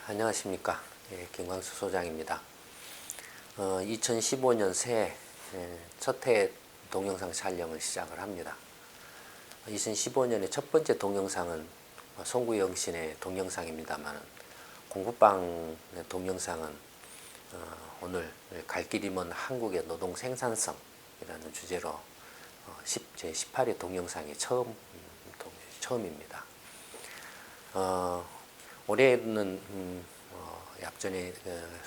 안녕하십니까. 김광수 소장입니다. 2015년 새해 첫 해 동영상 촬영을 시작을 합니다. 2015년의 첫 번째 동영상은 송구영신의 동영상입니다만, 공부방 동영상은 오늘 갈 길이 먼 한국의 노동 생산성이라는 주제로 제 18회 동영상이 처음입니다. 올해는 앞전에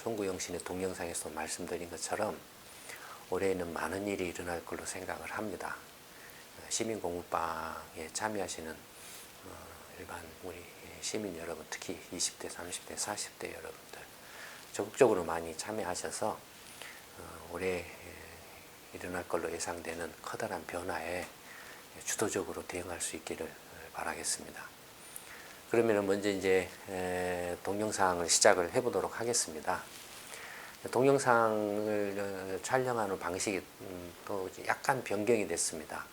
송구영신의 동영상에서 말씀드린 것처럼 올해는 많은 일이 일어날 걸로 생각을 합니다. 시민공부방에 참여하시는 일반 우리 시민 여러분, 특히 20대, 30대, 40대 여러분들 적극적으로 많이 참여하셔서 올해 일어날 걸로 예상되는 커다란 변화에 주도적으로 대응할 수 있기를 바라겠습니다. 그러면 먼저 이제 동영상을 시작을 해보도록 하겠습니다. 동영상을 촬영하는 방식이 또 약간 변경이 됐습니다.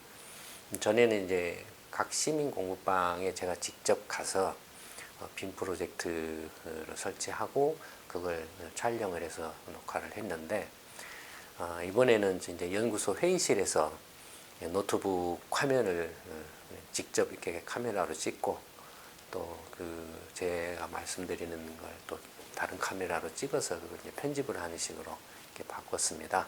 전에는 이제 각 시민 공부방에 제가 직접 가서 빔 프로젝트를 설치하고 그걸 촬영을 해서 녹화를 했는데, 이번에는 이제 연구소 회의실에서 노트북 화면을 직접 이렇게 카메라로 찍고, 또 제가 말씀드리는 걸 또 다른 카메라로 찍어서 그걸 이제 편집을 하는 식으로 이렇게 바꿨습니다.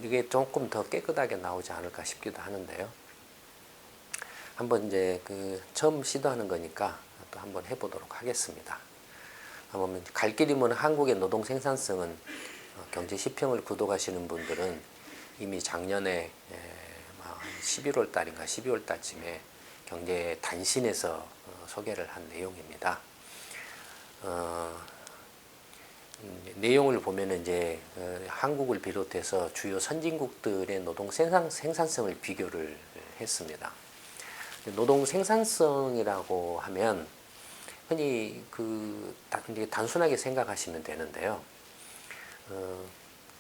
이게 조금 더 깨끗하게 나오지 않을까 싶기도 하는데요. 한번 이제 처음 시도하는 거니까 또 한번 해보도록 하겠습니다. 한번 갈 길이 먼 한국의 노동 생산성은 경제 시평을 구독하시는 분들은 이미 작년에 11월 달인가 12월 달쯤에 경제 단신에서 소개를 한 내용입니다. 내용을 보면은 이제 한국을 비롯해서 주요 선진국들의 노동 생산성을 비교를 했습니다. 노동 생산성이라고 하면 흔히 단순하게 생각하시면 되는데요.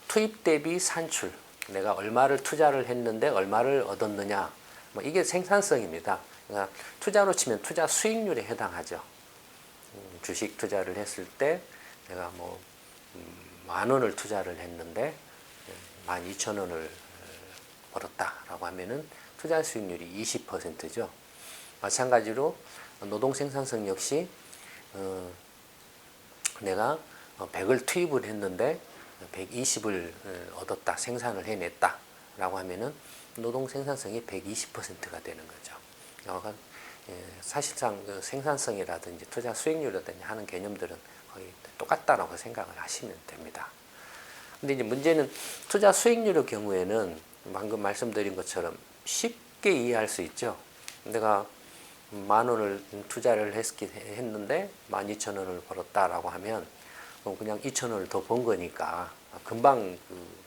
투입 대비 산출, 내가 얼마를 투자를 했는데 얼마를 얻었느냐, 이게 생산성입니다. 그러니까 투자로 치면 투자 수익률에 해당하죠. 주식 투자를 했을 때 내가 10,000원을 투자를 했는데 12,000원을 벌었다라고 하면은 투자 수익률이 20%죠. 마찬가지로 노동 생산성 역시 내가 100을 투입을 했는데 120을 얻었다, 생산을 해냈다 라고 하면은 노동 생산성이 120%가 되는 거죠. 사실상 생산성이라든지 투자 수익률이라든지 하는 개념들은 거의 똑같다라고 생각을 하시면 됩니다. 근데 이제 문제는 투자 수익률의 경우에는 방금 말씀드린 것처럼 쉽게 이해할 수 있죠. 내가 10,000원을 투자를 했는데 12,000원을 벌었다라고 하면 그냥 2,000원을 더 번 거니까 금방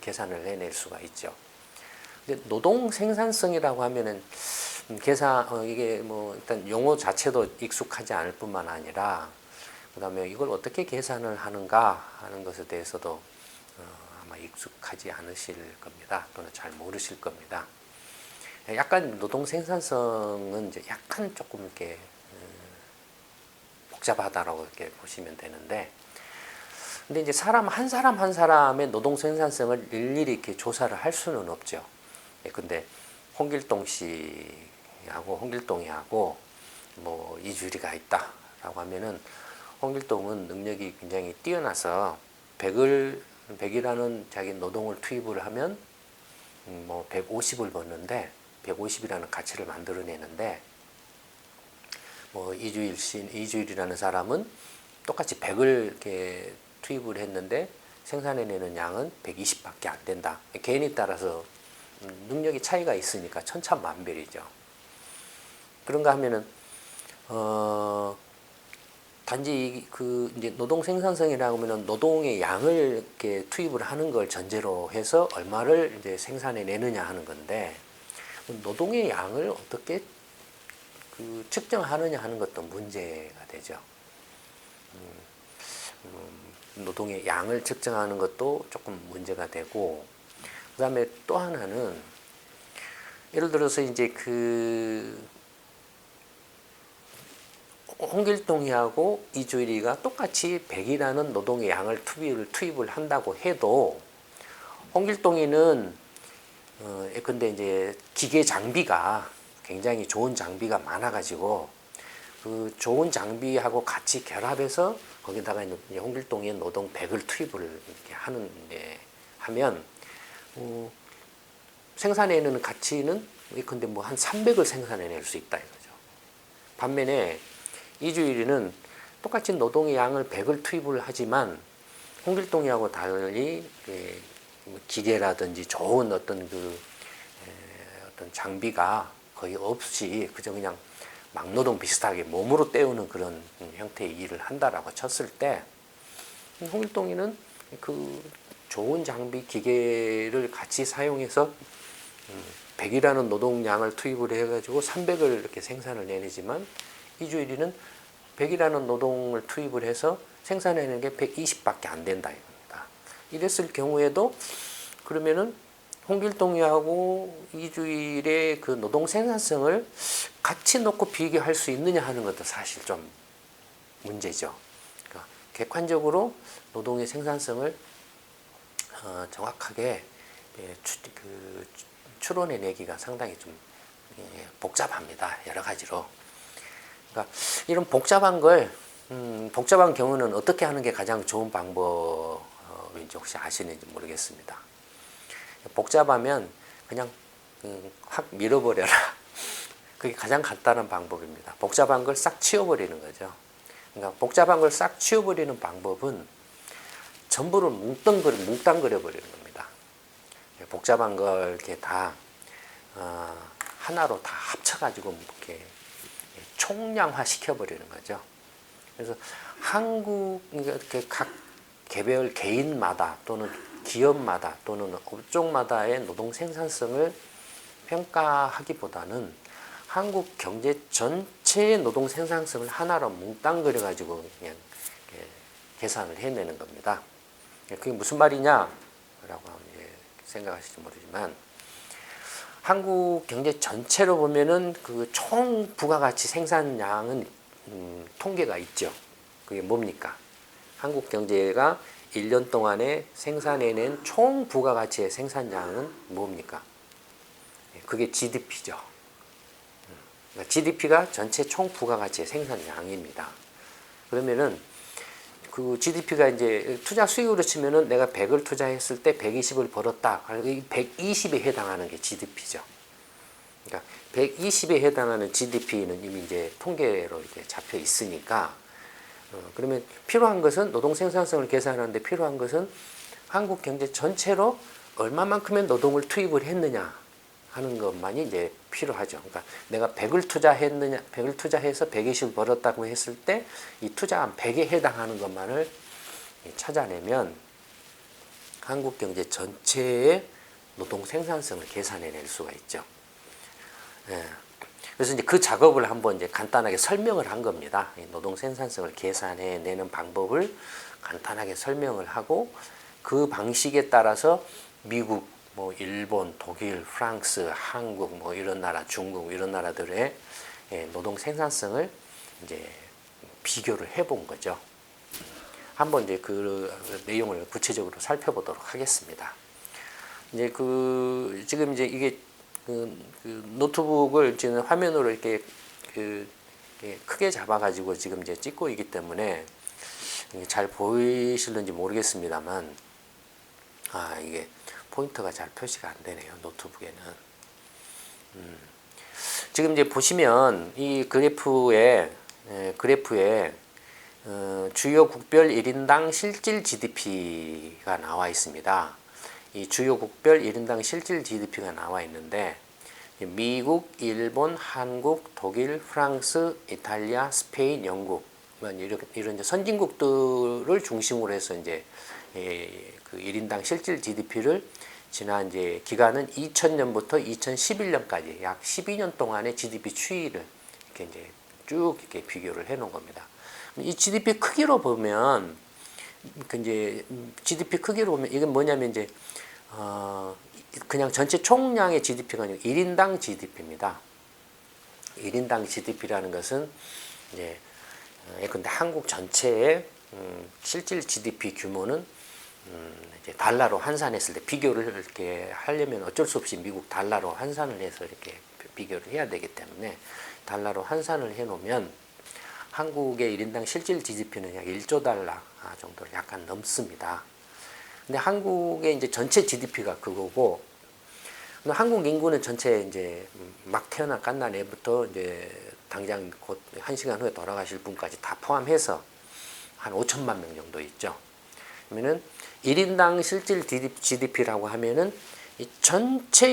계산을 해낼 수가 있죠. 근데 노동 생산성이라고 하면은 이게 일단 용어 자체도 익숙하지 않을 뿐만 아니라, 그다음에 이걸 어떻게 계산을 하는가 하는 것에 대해서도 아마 익숙하지 않으실 겁니다. 또는 잘 모르실 겁니다. 약간 노동 생산성은 이제 약간 조금 이렇게 복잡하다라고 이렇게 보시면 되는데, 근데 이제 한 사람 한 사람의 노동 생산성을 일일이 이렇게 조사를 할 수는 없죠. 근데 홍길동 씨하고 이주리가 있다라고 하면은 홍길동은 능력이 굉장히 뛰어나서 100이라는 자기 노동을 투입을 하면 150을 벌는데 150이라는 가치를 만들어내는데, 이주일이라는 사람은 똑같이 100을 이렇게 투입을 했는데 생산해내는 양은 120밖에 안 된다. 개인에 따라서 능력이 차이가 있으니까 천차만별이죠. 그런가 하면은 단지 이제 노동 생산성이라고 하면은 노동의 양을 이렇게 투입을 하는 걸 전제로 해서 얼마를 이제 생산해내느냐 하는 건데, 노동의 양을 어떻게 측정하느냐 하는 것도 문제가 되죠. 노동의 양을 측정하는 것도 조금 문제가 되고, 그 다음에 또 하나는 예를 들어서 이제 홍길동이하고 이주일이가 똑같이 100이라는 노동의 양을 투입을 한다고 해도 홍길동이는 근데 이제 기계 장비가 굉장히 좋은 장비가 많아가지고 그 좋은 장비하고 같이 결합해서 거기다가 이제 홍길동의 노동 100을 투입을 이렇게 하면 생산해내는 가치는 근데 뭐 한 300을 생산해낼 수 있다 이거죠. 반면에 이주일이는 똑같이 노동의 양을 100을 투입을 하지만 홍길동이하고 달리 기계라든지 좋은 어떤 어떤 장비가 거의 없이 그저 그냥 막노동 비슷하게 몸으로 때우는 그런 형태의 일을 한다라고 쳤을 때 홍길동이는 그 좋은 장비 기계를 같이 사용해서 100이라는 노동량을 투입을 해가지고 300을 이렇게 생산을 내내지만 이주일이는 100이라는 노동을 투입을 해서 생산해내는 게 120밖에 안 된다 이겁니다. 이랬을 경우에도 그러면은 홍길동이하고 이주일의 그 노동 생산성을 같이 놓고 비교할 수 있느냐 하는 것도 사실 좀 문제죠. 그러니까 객관적으로 노동의 생산성을 정확하게 추론해내기가 상당히 좀 복잡합니다. 여러 가지로. 그러니까 이런 복잡한 경우는 어떻게 하는 게 가장 좋은 방법인지 혹시 아시는지 모르겠습니다. 복잡하면 그냥 확 밀어버려라. 그게 가장 간단한 방법입니다. 복잡한 걸 싹 치워버리는 거죠. 그러니까 복잡한 걸 싹 치워버리는 방법은 전부를 뭉땅그려 버리는 겁니다. 복잡한 걸 이렇게 다 하나로 다 합쳐가지고 이렇게 총량화 시켜버리는 거죠. 그래서 이렇게 각 개별 개인마다 또는 기업마다 또는 업종마다의 노동 생산성을 평가하기보다는 한국 경제 전체의 노동 생산성을 하나로 뭉땅그려 가지고 그냥 계산을 해내는 겁니다. 그게 무슨 말이냐라고 생각하실지 모르지만 한국 경제 전체로 보면은 그 총 부가가치 생산량은 통계가 있죠. 그게 뭡니까? 한국 경제가 1년 동안에 생산해낸 총 부가가치의 생산량은 뭡니까? 그게 GDP죠. 그러니까 GDP가 전체 총 부가가치의 생산량입니다. 그러면은 그 GDP가 이제 투자 수익으로 치면은 내가 100을 투자했을 때 120을 벌었다. 그러니까 120에 해당하는 게 GDP죠. 그러니까 120에 해당하는 GDP는 이미 이제 통계로 이렇게 잡혀 있으니까 그러면 필요한 것은 노동 생산성을 계산하는데 필요한 것은 한국 경제 전체로 얼마만큼의 노동을 투입을 했느냐 하는 것만이 이제 필요하죠. 그러니까 내가 100을 투자해서 120을 벌었다고 했을 때 이 투자한 100에 해당하는 것만을 찾아내면 한국 경제 전체의 노동 생산성을 계산해낼 수가 있죠. 그래서 이제 그 작업을 한번 이제 간단하게 설명을 한 겁니다. 노동 생산성을 계산해내는 방법을 간단하게 설명을 하고 그 방식에 따라서 미국, 뭐 일본, 독일, 프랑스, 한국, 뭐 이런 나라, 중국 이런 나라들의 노동 생산성을 이제 비교를 해본 거죠. 한번 이제 그 내용을 구체적으로 살펴보도록 하겠습니다. 이제 지금 이제 이게 그 노트북을 지금 화면으로 이렇게 크게 잡아가지고 지금 이제 찍고 있기 때문에 잘 보이실는지 모르겠습니다만 이게 포인터가 잘 표시가 안 되네요. 노트북에는. 지금 이제 보시면 이 그래프에 주요 국별 1인당 실질 GDP가 나와 있습니다. 이 주요 국별 1인당 실질 GDP가 나와 있는데 미국, 일본, 한국, 독일, 프랑스, 이탈리아, 스페인, 영국 이런 선진국들을 중심으로 해서 이제 그 1인당 실질 GDP를 지난 이제 기간은 2000년부터 2011년까지 약 12년 동안의 GDP 추이를 이렇게 이제 쭉 이렇게 비교를 해 놓은 겁니다. 이 GDP 크기로 보면 이건 뭐냐면 이제 그냥 전체 총량의 GDP가 아니고 1인당 GDP입니다. 1인당 GDP라는 것은 이제 근데 한국 전체의 실질 GDP 규모는 이제 달러로 환산했을 때 비교를 이렇게 하려면 어쩔 수 없이 미국 달러로 환산을 해서 이렇게 비교를 해야 되기 때문에 달러로 환산을 해놓으면 한국의 1인당 실질 GDP는 약 1조 달러 정도를 약간 넘습니다. 근데 한국의 이제 전체 GDP가 그거고, 한국 인구는 전체 이제 막 태어난 갓난 애부터 이제 당장 곧 1시간 후에 돌아가실 분까지 다 포함해서 한 5천만 명 정도 있죠. 그러면은 1인당 실질 GDP라고 하면은 이 전체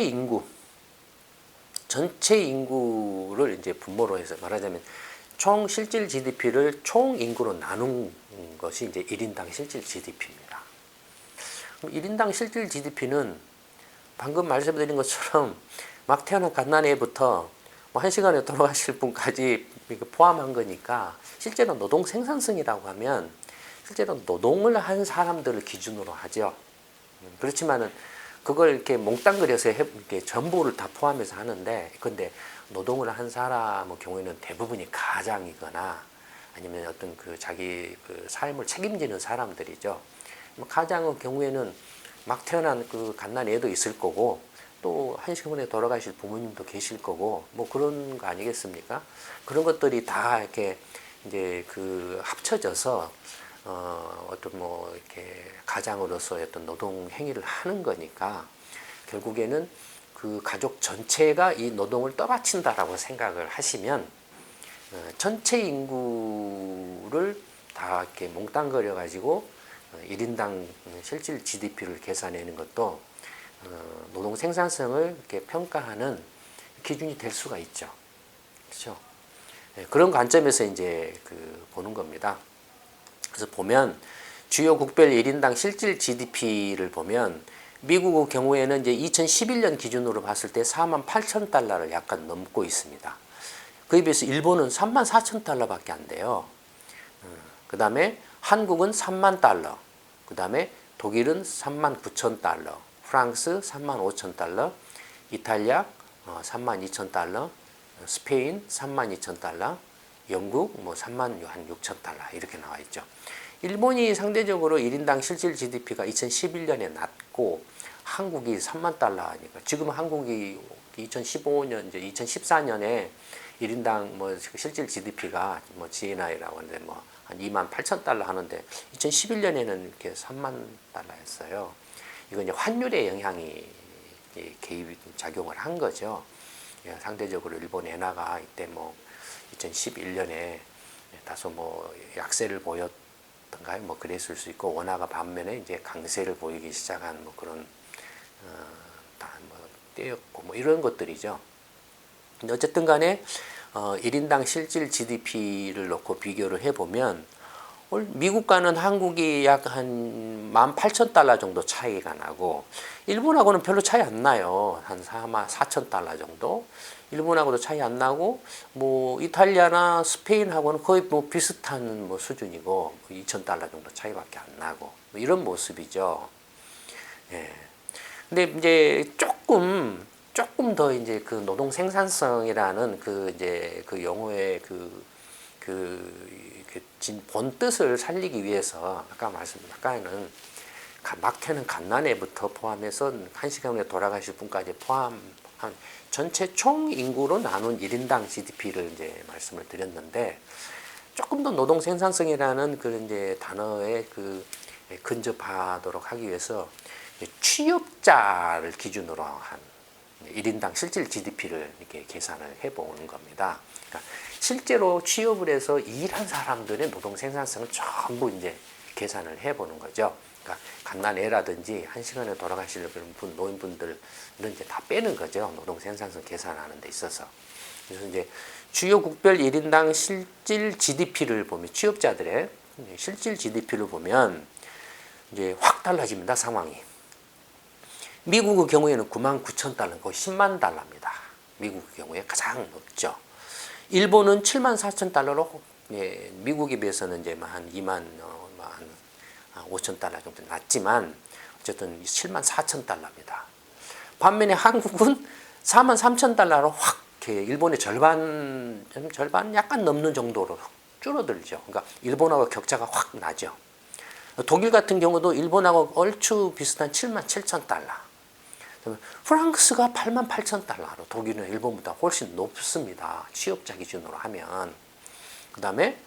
인구를 이제 분모로 해서 말하자면 총 실질 GDP를 총 인구로 나눈 것이 이제 1인당 실질 GDP입니다. 1인당 실질 GDP는 방금 말씀드린 것처럼 막 태어난 갓난애부터 뭐 1시간에 돌아가실 분까지 포함한 거니까, 실제로 노동 생산성이라고 하면 실제로 노동을 한 사람들을 기준으로 하죠. 그렇지만은 그걸 이렇게 몽땅 그려서 이렇게 전부를 다 포함해서 하는데, 근데 노동을 한 사람의 경우에는 대부분이 가장이거나 아니면 어떤 그 자기 그 삶을 책임지는 사람들이죠. 가장의 경우에는 막 태어난 그 갓난 애도 있을 거고, 또 1시간 후에 돌아가실 부모님도 계실 거고, 뭐 그런 거 아니겠습니까? 그런 것들이 다 이렇게 이제 그 합쳐져서 어떤 뭐 이렇게 가장으로서 어떤 노동 행위를 하는 거니까, 결국에는 그 가족 전체가 이 노동을 떠받친다라고 생각을 하시면 전체 인구를 다 이렇게 몽땅거려 가지고 1인당 실질 GDP를 계산하는 것도 노동 생산성을 이렇게 평가하는 기준이 될 수가 있죠. 그렇죠? 그런 관점에서 이제 그 보는 겁니다. 그래서 보면 주요 국별 1인당 실질 GDP를 보면 미국의 경우에는 이제 2011년 기준으로 봤을 때 48,000달러를 약간 넘고 있습니다. 그에 비해서 일본은 34,000달러밖에 안 돼요. 그 다음에 한국은 3만 달러, 그 다음에 독일은 39,000달러, 프랑스 35,000달러, 이탈리아 32,000달러, 스페인 32,000달러, 영국 뭐 36,000달러 이렇게 나와 있죠. 일본이 상대적으로 1인당 실질 GDP가 2011년에 낮고 한국이 3만 달러니까, 지금 한국이 2015년 이제 2014년에 1인당 뭐 실질 GDP가 뭐 GNI라고 하는데 뭐 한 28,000달러 하는데 2011년에는 이렇게 3만 달러였어요. 이건 이제 환율의 영향이 개입 작용을 한 거죠. 상대적으로 일본 엔화가 이때 뭐 2011년에 다소 뭐 약세를 보였던가요? 뭐 그랬을 수 있고, 원화가 반면에 이제 강세를 보이기 시작한 뭐 그런 뭐 때였고 뭐 이런 것들이죠. 근데 어쨌든 간에 1인당 실질 GDP를 놓고 비교를 해보면 미국과는 한국이 약 한 18,000달러 정도 차이가 나고, 일본하고는 별로 차이 안 나요. 한 44,000달러 정도. 일본하고도 차이 안 나고, 뭐 이탈리아나 스페인하고는 거의 뭐 비슷한 뭐 수준이고, 2,000달러 정도 차이밖에 안 나고, 뭐 이런 모습이죠. 예. 근데 이제 조금 더 이제 그 노동 생산성이라는 그 이제 그 용어의 본 뜻을 살리기 위해서 아까는 막 태는 갓난애부터 포함해서 1시간 후에 돌아가실 분까지 포함한 전체 총 인구로 나눈 1인당 GDP를 이제 말씀을 드렸는데, 조금 더 노동 생산성이라는 그 이제 단어에 근접하도록 하기 위해서 취업자를 기준으로 한 1인당 실질 GDP를 이렇게 계산을 해보는 겁니다. 그러니까 실제로 취업을 해서 일한 사람들의 노동 생산성을 전부 이제 계산을 해보는 거죠. 그러니까 갓난애라든지 1시간에 돌아가시는 분, 노인분들은 이제 다 빼는 거죠. 노동 생산성 계산하는 데 있어서. 그래서 이제 주요 국별 1인당 실질 GDP를 보면, 취업자들의 실질 GDP를 보면 이제 확 달라집니다, 상황이. 미국의 경우에는 99,000달러, 거의 10만 달러입니다. 미국의 경우에 가장 높죠. 일본은 74,000달러로, 미국에 비해서는 이제 한 2만 5,000달러 정도 낮지만 어쨌든 74,000달러입니다. 반면에 한국은 43,000달러로 확 일본의 절반 약간 넘는 정도로 줄어들죠. 그러니까 일본하고 격차가 확 나죠. 독일 같은 경우도 일본하고 얼추 비슷한 77,000달러. 프랑스가 88,000달러로 독일은 일본보다 훨씬 높습니다. 취업자 기준으로 하면. 그 다음에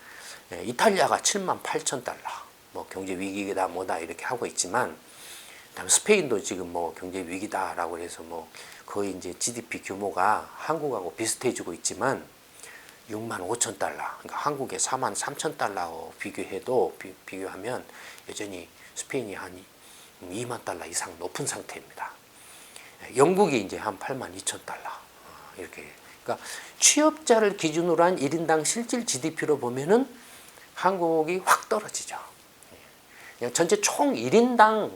이탈리아가 78,000달러. 뭐 경제 위기다 뭐다 이렇게 하고 있지만, 그다음에 스페인도 지금 뭐 경제 위기다라고 해서 뭐 거의 이제 GDP 규모가 한국하고 비슷해지고 있지만 65,000달러, 그러니까 한국의 43,000달러 비교해도 비교하면 여전히 스페인이 한 2만 달러 이상 높은 상태입니다. 영국이 이제 한 82,000달러 이렇게. 그러니까 취업자를 기준으로 한 1인당 실질 GDP로 보면은 한국이 확 떨어지죠. 그냥 전체 총 1인당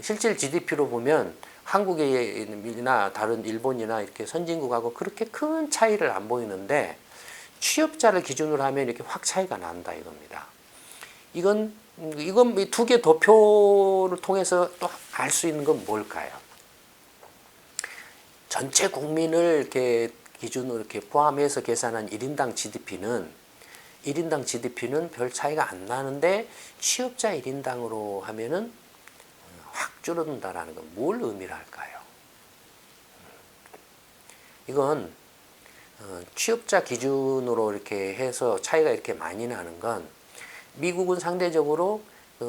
실질 GDP로 보면 한국이나 다른 일본이나 이렇게 선진국하고 그렇게 큰 차이를 안 보이는데, 취업자를 기준으로 하면 이렇게 확 차이가 난다 이겁니다. 이건 이 두 개 도표를 통해서 또 알 수 있는 건 뭘까요? 전체 국민을 이렇게 기준으로 이렇게 포함해서 계산한 1인당 GDP는 별 차이가 안 나는데, 취업자 1인당으로 하면은 확 줄어든다라는 건 뭘 의미를 할까요? 이건 취업자 기준으로 이렇게 해서 차이가 이렇게 많이 나는 건, 미국은 상대적으로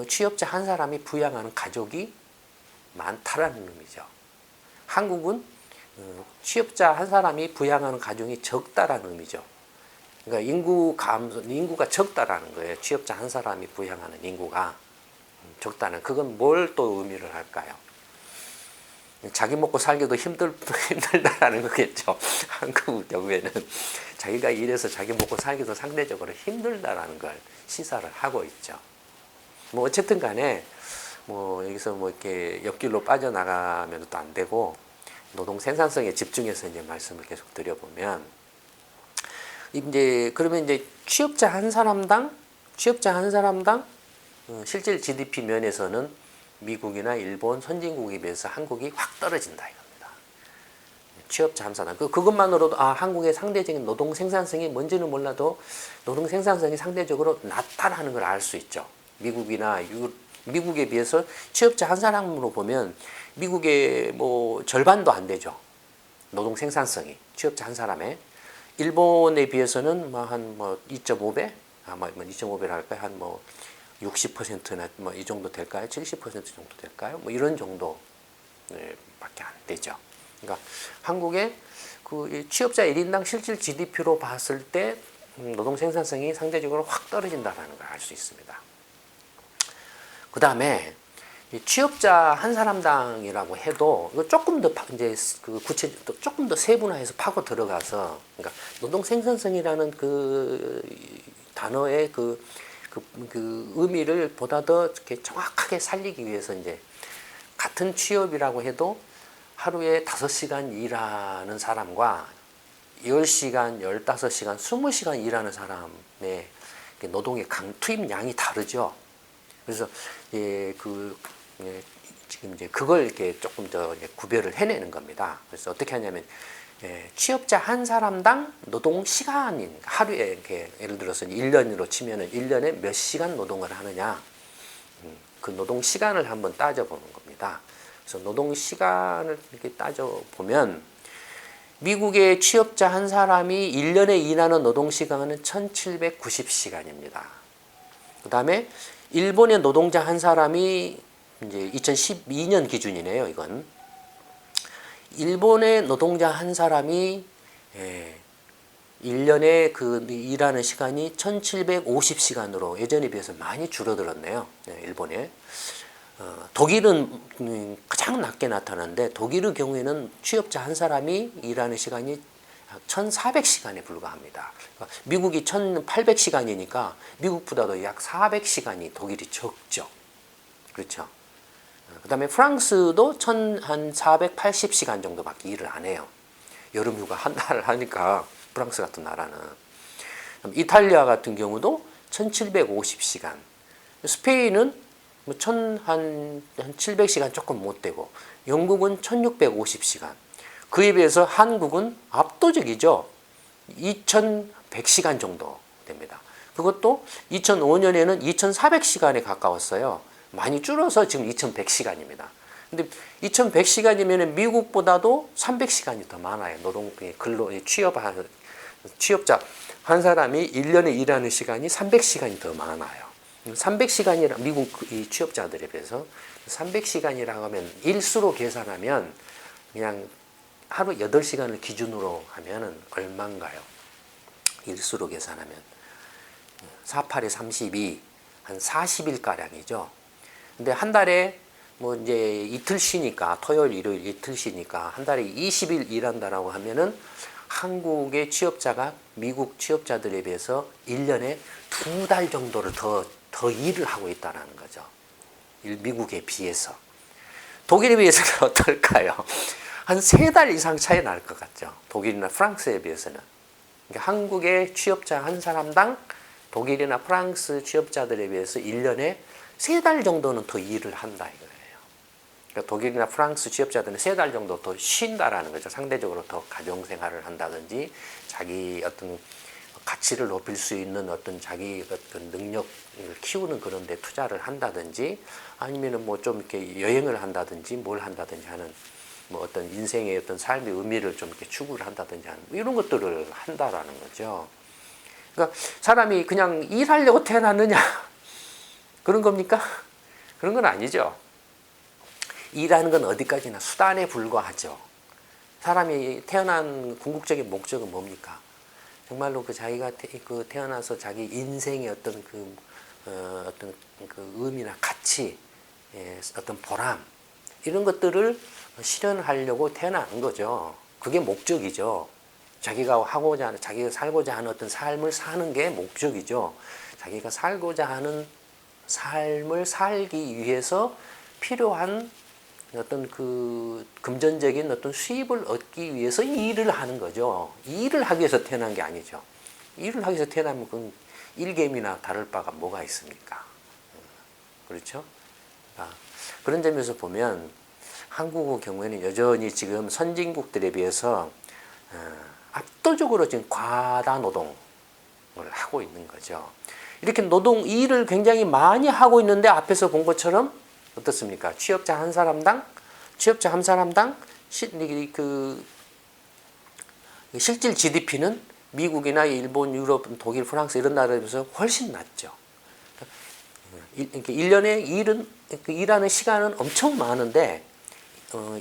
취업자 한 사람이 부양하는 가족이 많다라는 의미죠. 한국은 취업자 한 사람이 부양하는 가족이 적다라는 의미죠. 그러니까 인구가 적다라는 거예요. 취업자 한 사람이 부양하는 인구가 적다는, 그건 뭘 또 의미를 할까요? 자기 먹고 살기도 힘들다라는 거겠죠. 한국 경우에는 자기가 일해서 자기 먹고 살기도 상대적으로 힘들다라는 걸 시사를 하고 있죠. 뭐 어쨌든 간에 뭐 여기서 뭐 이렇게 옆길로 빠져나가면 또 안 되고, 노동 생산성에 집중해서 이제 말씀을 계속 드려보면, 그러면 이제 취업자 한 사람당 실질 GDP 면에서는 미국이나 일본 선진국에 비해서 한국이 확 떨어진다 이겁니다. 취업자 한 사람. 그것만으로도 한국의 상대적인 노동 생산성이 뭔지는 몰라도 노동 생산성이 상대적으로 낮다라는 걸 알 수 있죠. 미국에 비해서 취업자 한 사람으로 보면 미국의 뭐 절반도 안 되죠. 노동 생산성이 취업자 한 사람에. 일본에 비해서는 한 2.5배, 2.5배를 할까요? 한 60%나 이 정도 될까요? 70% 정도 될까요? 이런 정도 밖에 안 되죠. 그러니까 한국의 그 취업자 1인당 실질 GDP로 봤을 때 노동 생산성이 상대적으로 확 떨어진다는 걸 알 수 있습니다. 그 다음에 취업자 한 사람당이라고 해도 이거 조금 더 이제 조금 더 세분화해서 파고 들어가서, 그러니까 노동 생산성이라는 그 단어의 그 의미를 보다 더 이렇게 정확하게 살리기 위해서, 이제 같은 취업이라고 해도 하루에 5시간 일하는 사람과 10시간, 15시간, 20시간 일하는 사람의 노동의 투입량이 다르죠. 그래서 지금 이제 그걸 이렇게 조금 더 구별을 해내는 겁니다. 그래서 어떻게 하냐면, 취업자 한 사람당 노동 시간인, 하루에 이렇게 예를 들어서 1년으로 치면은 1년에 몇 시간 노동을 하느냐, 그 노동 시간을 한번 따져보는 겁니다. 그래서 노동 시간을 이렇게 따져보면, 미국의 취업자 한 사람이 1년에 일하는 노동 시간은 1790시간입니다. 그 다음에 일본의 노동자 한 사람이 이제 2012년 기준이네요, 이건. 일본의 노동자 한 사람이 1년에 일하는 시간이 1750시간으로 예전에 비해서 많이 줄어들었네요. 일본에. 독일은 가장 낮게 나타나는데, 독일의 경우에는 취업자 한 사람이 일하는 시간이 1400시간에 불과합니다. 그러니까 미국이 1800시간이니까 미국보다도 약 400시간이 독일이 적죠. 그렇죠. 그 다음에 프랑스도 한 480시간 정도밖에 일을 안 해요. 여름휴가 한 달을 하니까, 프랑스 같은 나라는. 이탈리아 같은 경우도 1750시간. 스페인은 한 700시간 조금 못 되고, 영국은 1650시간. 그에 비해서 한국은 압도적이죠. 2100 2100시간 정도 됩니다. 그것도 2005년에는 2400시간에 가까웠어요. 많이 줄어서 지금 2100시간입니다. 근데 2100시간이면 미국보다도 300시간이 더 많아요. 근로 취업자 한 사람이 1년에 일하는 시간이 300시간이 더 많아요. 300시간이라 미국 이 취업자들에 비해서 300시간이라고 하면 일수로 계산하면 그냥 하루 8시간을 기준으로 하면은 얼마인가요? 일수로 계산하면 48에 32, 한 40일 가량이죠. 근데 한 달에 뭐 이제 이틀 쉬니까 토요일, 일요일 이틀 쉬니까 한 달에 20일 일한다라고 하면은 한국의 취업자가 미국 취업자들에 비해서 1년에 2달 정도를 더 일을 하고 있다는 거죠. 미국에 비해서. 독일에 비해서는 어떨까요? 한 3달 이상 차이 날 것 같죠. 독일이나 프랑스에 비해서는. 그러니까 한국의 취업자 한 사람당 독일이나 프랑스 취업자들에 비해서 1년에 3달 정도는 더 일을 한다 이거예요. 그러니까 독일이나 프랑스 취업자들은 3달 정도 더 쉰다라는 거죠. 상대적으로 더 가정생활을 한다든지 자기 어떤 가치를 높일 수 있는 어떤 자기 어떤 능력을 키우는 그런 데 투자를 한다든지 아니면은 뭐 좀 이렇게 여행을 한다든지 뭘 한다든지 하는 뭐 어떤 인생의 어떤 삶의 의미를 좀 이렇게 추구를 한다든지 하는 이런 것들을 한다라는 거죠. 그러니까 사람이 그냥 일하려고 태어났느냐 그런 겁니까? 그런 건 아니죠. 일하는 건 어디까지나 수단에 불과하죠. 사람이 태어난 궁극적인 목적은 뭡니까? 정말로 그 자기가 태어나서 자기 인생의 어떤 어떤 그 의미나 가치, 어떤 보람 이런 것들을 실현하려고 태어난 거죠. 그게 목적이죠. 자기가 하고자 하는, 자기가 살고자 하는 어떤 삶을 사는 게 목적이죠. 자기가 살고자 하는 삶을 살기 위해서 필요한 어떤 그 금전적인 어떤 수입을 얻기 위해서 일을 하는 거죠. 일을 하기 위해서 태어난 게 아니죠. 일을 하기 위해서 태어나면 그건 일개미나 다를 바가 뭐가 있습니까? 그렇죠? 그런 점에서 보면 한국의 경우에는 여전히 지금 선진국들에 비해서 압도적으로 지금 과다 노동을 하고 있는 거죠. 이렇게 일을 굉장히 많이 하고 있는데 앞에서 본 것처럼 어떻습니까? 취업자 한 사람당 실질 GDP는 미국이나 일본, 유럽, 독일, 프랑스 이런 나라에 비해서 훨씬 낮죠. 1년에 일하는 시간은 엄청 많은데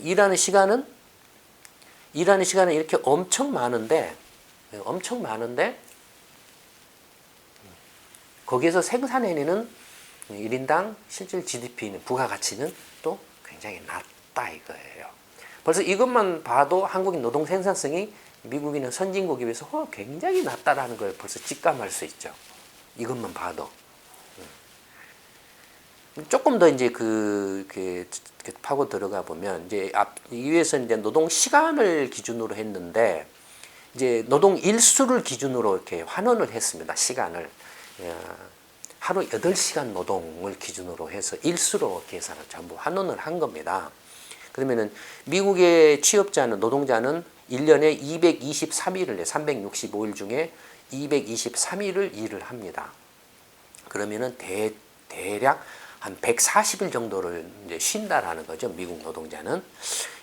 일하는 시간은 이렇게 엄청 많은데 거기에서 생산해내는 1인당 실질 GDP는 부가가치는 또 굉장히 낮다 이거예요. 벌써 이것만 봐도 한국의 노동 생산성이 미국이나 선진국에 비해서 굉장히 낮다라는 걸 벌써 직감할 수 있죠. 이것만 봐도. 조금 더 이제 파고 들어가 보면 이제 위에서 이제 노동 시간을 기준으로 했는데 이제 노동 일수를 기준으로 이렇게 환원을 했습니다. 시간을. 하루 8시간 노동을 기준으로 해서 일수로 계산을 전부 환원을 한 겁니다. 그러면은 미국의 취업자는 노동자는 1년에 223일을 365일 중에 223일을 일을 합니다. 그러면은 대략 한 140일 정도를 이제 쉰다라는 거죠. 미국 노동자는.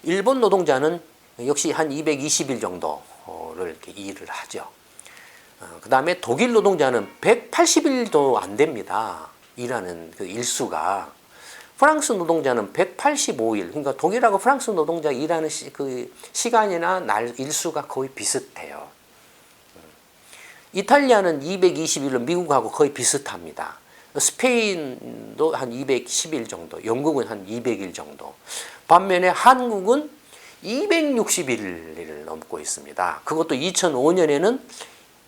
일본 노동자는 역시 한 220일 정도를 이렇게 일을 하죠. 그 다음에 독일 노동자는 180일도 안 됩니다. 일하는 그 일수가. 프랑스 노동자는 185일. 그러니까 독일하고 프랑스 노동자 일하는 시간이나 일수가 거의 비슷해요. 이탈리아는 220일로 미국하고 거의 비슷합니다. 스페인도 한 210일 정도, 영국은 한 200일 정도. 반면에 한국은 260일을 넘고 있습니다. 그것도 2005년에는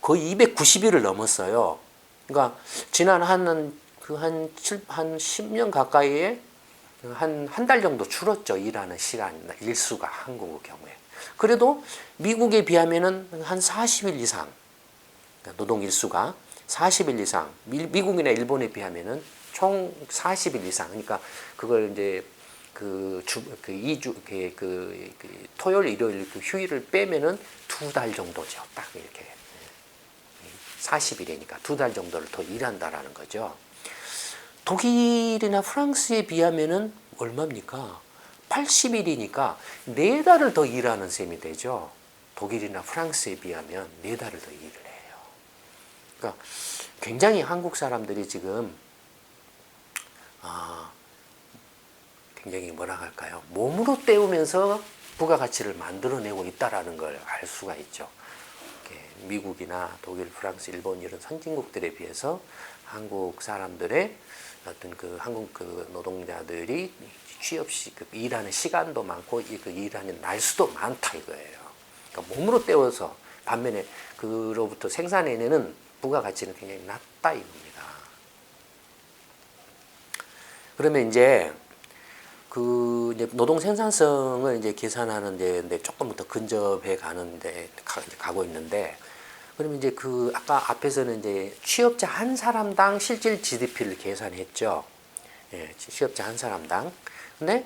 거의 290일을 넘었어요. 그러니까 지난 한 10년 가까이에 한 달 정도 줄었죠. 일하는 시간, 일수가 한국의 경우에. 그래도 미국에 비하면은 한 40일 이상, 노동 일수가 40일 이상, 미국이나 일본에 비하면은 총 40일 이상. 그러니까 그걸 이제 토요일, 일요일 휴일을 빼면은 2달 정도죠. 딱 이렇게. 40일이니까 2달 정도를 더 일한다라는 거죠. 독일이나 프랑스에 비하면은 얼마입니까? 80일이니까 4달을 더 일하는 셈이 되죠. 독일이나 프랑스에 비하면 4달을 더 일을 해요. 그러니까 굉장히 한국 사람들이 지금 굉장히 뭐라 할까요? 몸으로 때우면서 부가가치를 만들어내고 있다라는 걸 알 수가 있죠. 미국이나 독일, 프랑스, 일본 이런 선진국들에 비해서 한국 사람들의 어떤 그 한국 그 노동자들이 일하는 시간도 많고 그 일하는 날수도 많다 이거예요. 그러니까 몸으로 때워서 반면에 그로부터 생산해내는 부가가치는 굉장히 낮다 이겁니다. 그러면 이제 이제 노동 생산성을 이제 계산하는 데 조금 더 근접해 가는데 가고 있는데, 그러면 이제 아까 앞에서는 이제 취업자 한 사람당 실질 GDP를 계산했죠. 예, 취업자 한 사람당. 근데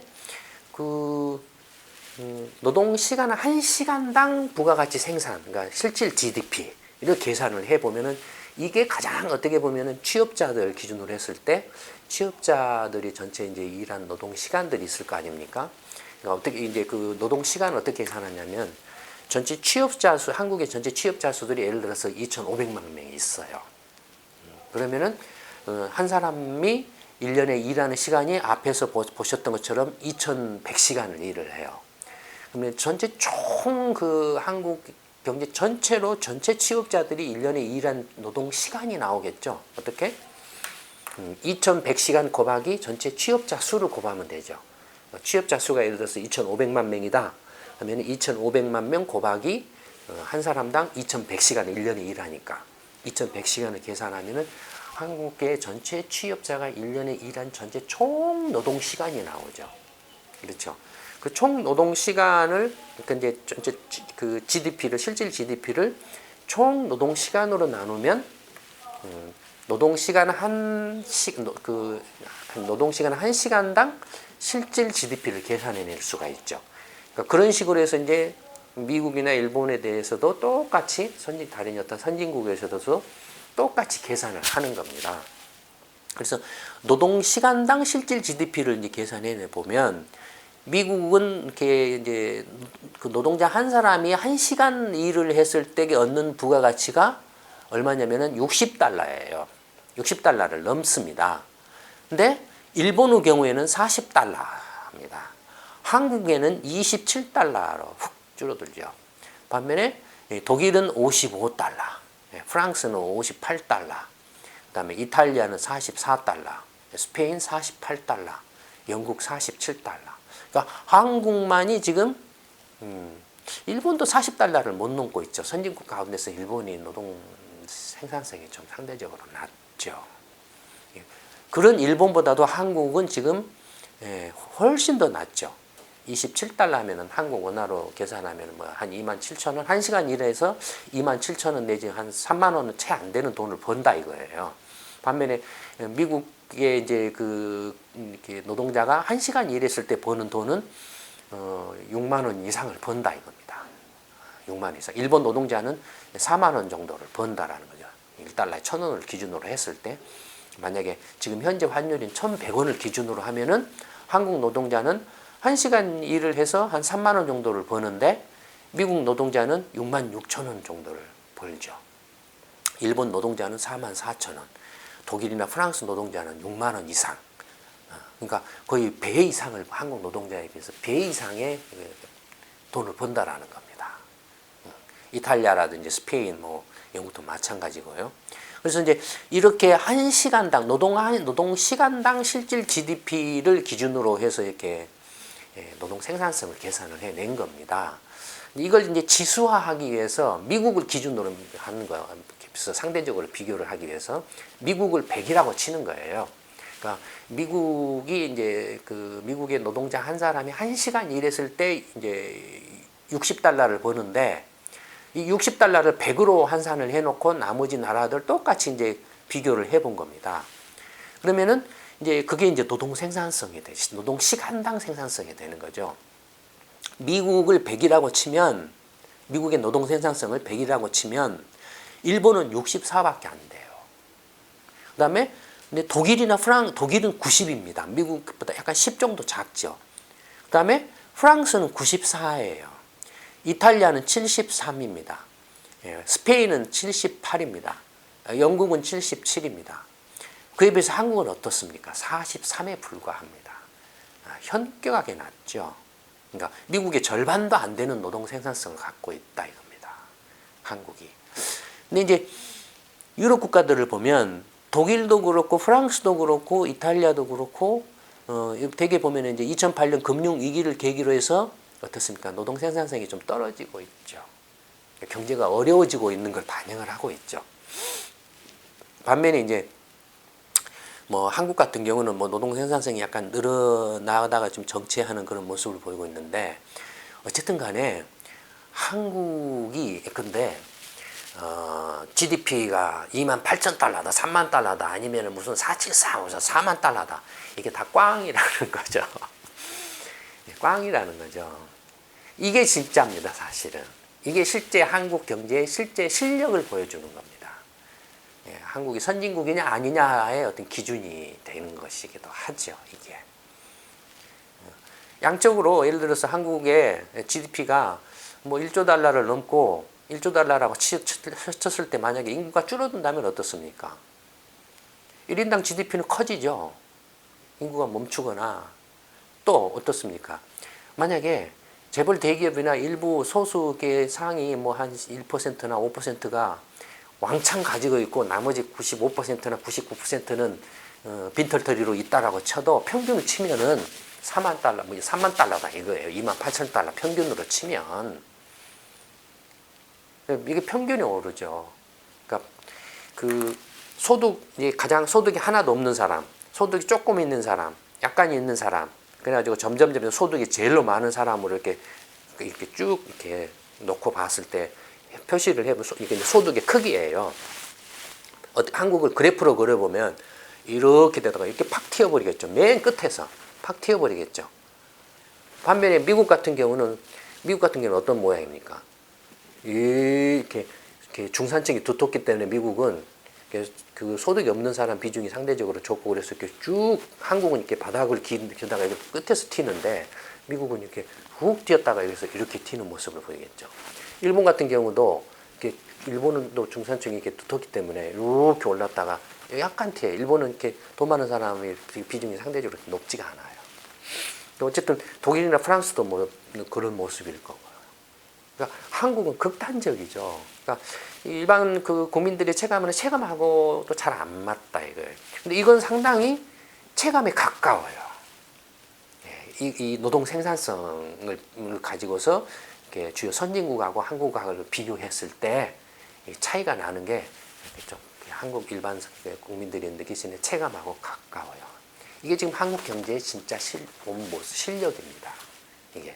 노동 시간 한 시간당 부가가치 생산, 그러니까 실질 GDP를 계산을 해 보면은 이게 가장 어떻게 보면은 취업자들 기준으로 했을 때 취업자들이 전체 이제 일한 노동 시간들이 있을 거 아닙니까? 그러니까 어떻게 이제 그 노동 시간을 어떻게 계산하냐면 전체 취업자 수, 한국의 전체 취업자 수들이 예를 들어서 2,500만 명이 있어요. 그러면은 한 사람이 1년에 일하는 시간이 앞에서 보셨던 것처럼 2,100시간을 일을 해요. 그러면 전체 총 한국 경제 전체로 전체 취업자들이 1년에 일한 노동 시간이 나오겠죠. 어떻게? 2,100시간 곱하기 전체 취업자 수를 곱하면 되죠. 취업자 수가 예를 들어서 2,500만 명이다 하면 2,500만 명 곱하기 한 사람당 2,100시간을 1년에 일하니까 2,100시간을 계산하면은 한국의 전체 취업자가 1년에 일한 전체 총 노동 시간이 나오죠. 그렇죠. 그 총 노동 시간을 그러니까 이제 전체 그 GDP를 실질 GDP를 총 노동 시간으로 나누면 노동 시간 노동 시간 한 시간당 실질 GDP를 계산해낼 수가 있죠. 그러니까 그런 식으로 해서 이제 미국이나 일본에 대해서도 똑같이 다른 어떤 선진국에서도 똑같이 계산을 하는 겁니다. 그래서 노동 시간당 실질 GDP를 이제 계산해 보면 미국은 이렇게 이제 그 노동자 한 사람이 1시간 일을 했을 때 얻는 부가가치가 얼마냐면은 60달러예요. 60달러를 넘습니다. 근데 일본의 경우에는 40달러입니다. 한국에는 27달러로 훅 줄어들죠. 반면에 독일은 55달러, 프랑스는 58달러, 그다음에 이탈리아는 44달러, 스페인 48달러, 영국 47달러. 그러니까 한국만이 지금 일본도 40달러를 못 넘고 있죠. 선진국 가운데서 일본이 노동 생산성이 좀 상대적으로 낮죠. 그런 일본보다도 한국은 지금 훨씬 더 낮죠. 27달러 하면은 한국 원화로 계산하면 뭐 한 27,000원, 1시간 일해서 27,000원 내지 한 3만 원은 채 안 되는 돈을 번다 이거예요. 반면에 미국의 이제 이렇게 노동자가 1시간 일했을 때 버는 돈은 6만 원 이상을 번다 이겁니다. 6만 원 이상. 일본 노동자는 4만 원 정도를 번다라는 거죠. 1달러에 1,000원을 기준으로 했을 때 만약에 지금 현재 환율인 1,100원을 기준으로 하면은 한국 노동자는 1시간 일을 해서 한 3만 원 정도를 버는데 미국 노동자는 6만 6천 원 정도를 벌죠. 일본 노동자는 4만 4천 원, 독일이나 프랑스 노동자는 6만 원 이상. 그러니까 거의 배 이상을 한국 노동자에 비해서 배 이상의 돈을 번다라는 겁니다. 이탈리아라든지 스페인, 뭐 영국도 마찬가지고요. 그래서 이제 이렇게 1시간당 노동 시간당 실질 GDP를 기준으로 해서 이렇게 노동 생산성을 계산을 해낸 겁니다. 이걸 이제 지수화하기 위해서 미국을 기준으로 하는 거예요. 그래서 상대적으로 비교를 하기 위해서 미국을 100이라고 치는 거예요. 그러니까 미국이 이제 미국의 노동자 한 사람이 1시간 일했을 때 이제 60달러를 버는데 이 60달러를 100으로 환산을 해놓고 나머지 나라들 똑같이 이제 비교를 해본 겁니다. 그러면은 이제 그게 이제 노동 생산성이 되지, 노동 시간당 생산성이 되는 거죠. 미국을 100이라고 치면, 미국의 노동 생산성을 100이라고 치면 일본은 64밖에 안 돼요. 그다음에 근데 독일이나 독일은 90입니다. 미국보다 약간 10 정도 작죠. 그다음에 프랑스는 94예요. 이탈리아는 73입니다. 스페인은 78입니다. 영국은 77입니다. 그에 비해서 한국은 어떻습니까? 43에 불과합니다. 현격하게 낮죠. 그러니까 미국의 절반도 안 되는 노동 생산성을 갖고 있다 이겁니다. 한국이. 근데 이제 유럽 국가들을 보면 독일도 그렇고 프랑스도 그렇고 이탈리아도 그렇고 대개 보면 이제 2008년 금융 위기를 계기로 해서 어떻습니까? 노동 생산성이 좀 떨어지고 있죠. 경제가 어려워지고 있는 걸 반영을 하고 있죠. 반면에 이제 뭐 한국 같은 경우는 뭐 노동 생산성이 약간 늘어나다가 좀 정체하는 그런 모습을 보이고 있는데 어쨌든 간에 한국이 근데 GDP가 28,000달러다, 30,000달러다, 아니면 무슨 4,745, 40,000달러다. 이게 다 꽝이라는 거죠. 꽝이라는 거죠. 이게 진짜입니다, 사실은. 이게 실제 한국 경제의 실제 실력을 보여주는 겁니다. 한국이 선진국이냐 아니냐의 어떤 기준이 되는 것이기도 하죠, 이게. 양적으로 예를 들어서 한국의 GDP가 뭐 1조 달러를 넘고 1조 달러라고 쳤을 때 만약에 인구가 줄어든다면 어떻습니까? 1인당 GDP는 커지죠. 인구가 멈추거나 또 어떻습니까? 만약에 재벌 대기업이나 일부 소수의 상위 뭐 한 1%나 5%가 왕창 가지고 있고 나머지 95%나 99%는 빈털터리로 있다라고 쳐도 평균을 치면은 4만 달러, 뭐 3만 달러다 이거예요. 28,000달러 평균으로 치면 이게 평균이 오르죠. 그러니까 그 소득이 가장 소득이 하나도 없는 사람, 소득이 조금 있는 사람, 약간 있는 사람, 그래가지고 점점 소득이 제일로 많은 사람으로 이렇게 쭉 이렇게 놓고 봤을 때 표시를 해보면 이게 소득의 크기예요. 한국을 그래프로 그려보면 이렇게 되다가 이렇게 팍 튀어버리겠죠. 맨 끝에서 팍 튀어버리겠죠. 반면에 미국 같은 경우는 어떤 모양입니까? 이렇게 중산층이 두텁기 때문에 미국은 그 소득이 없는 사람 비중이 상대적으로 적고 그래서 이렇게 쭉 한국은 이렇게 바닥을 기다가 이렇게 끝에서 튀는데 미국은 이렇게 훅 뛰었다가 여기서 이렇게 튀는 모습을 보이겠죠. 일본 같은 경우도 이렇게 일본은 또 중산층이 이렇게 두텁기 때문에 이렇게 올랐다가 약간 튀어요. 일본은 이렇게 돈 많은 사람의 비중이 상대적으로 높지가 않아요. 어쨌든 독일이나 프랑스도 뭐 그런 모습일 거고. 그러니까 한국은 극단적이죠. 그러니까 일반 그 국민들의 체감하고도 잘 안 맞다 이거예요. 근데 이건 상당히 체감에 가까워요. 이 노동 생산성을 가지고서 이렇게 주요 선진국하고 한국하고 비교했을 때 차이가 나는 게 좀 한국 일반 국민들이 느끼시는 체감하고 가까워요. 이게 지금 한국 경제의 진짜 실력입니다. 이게.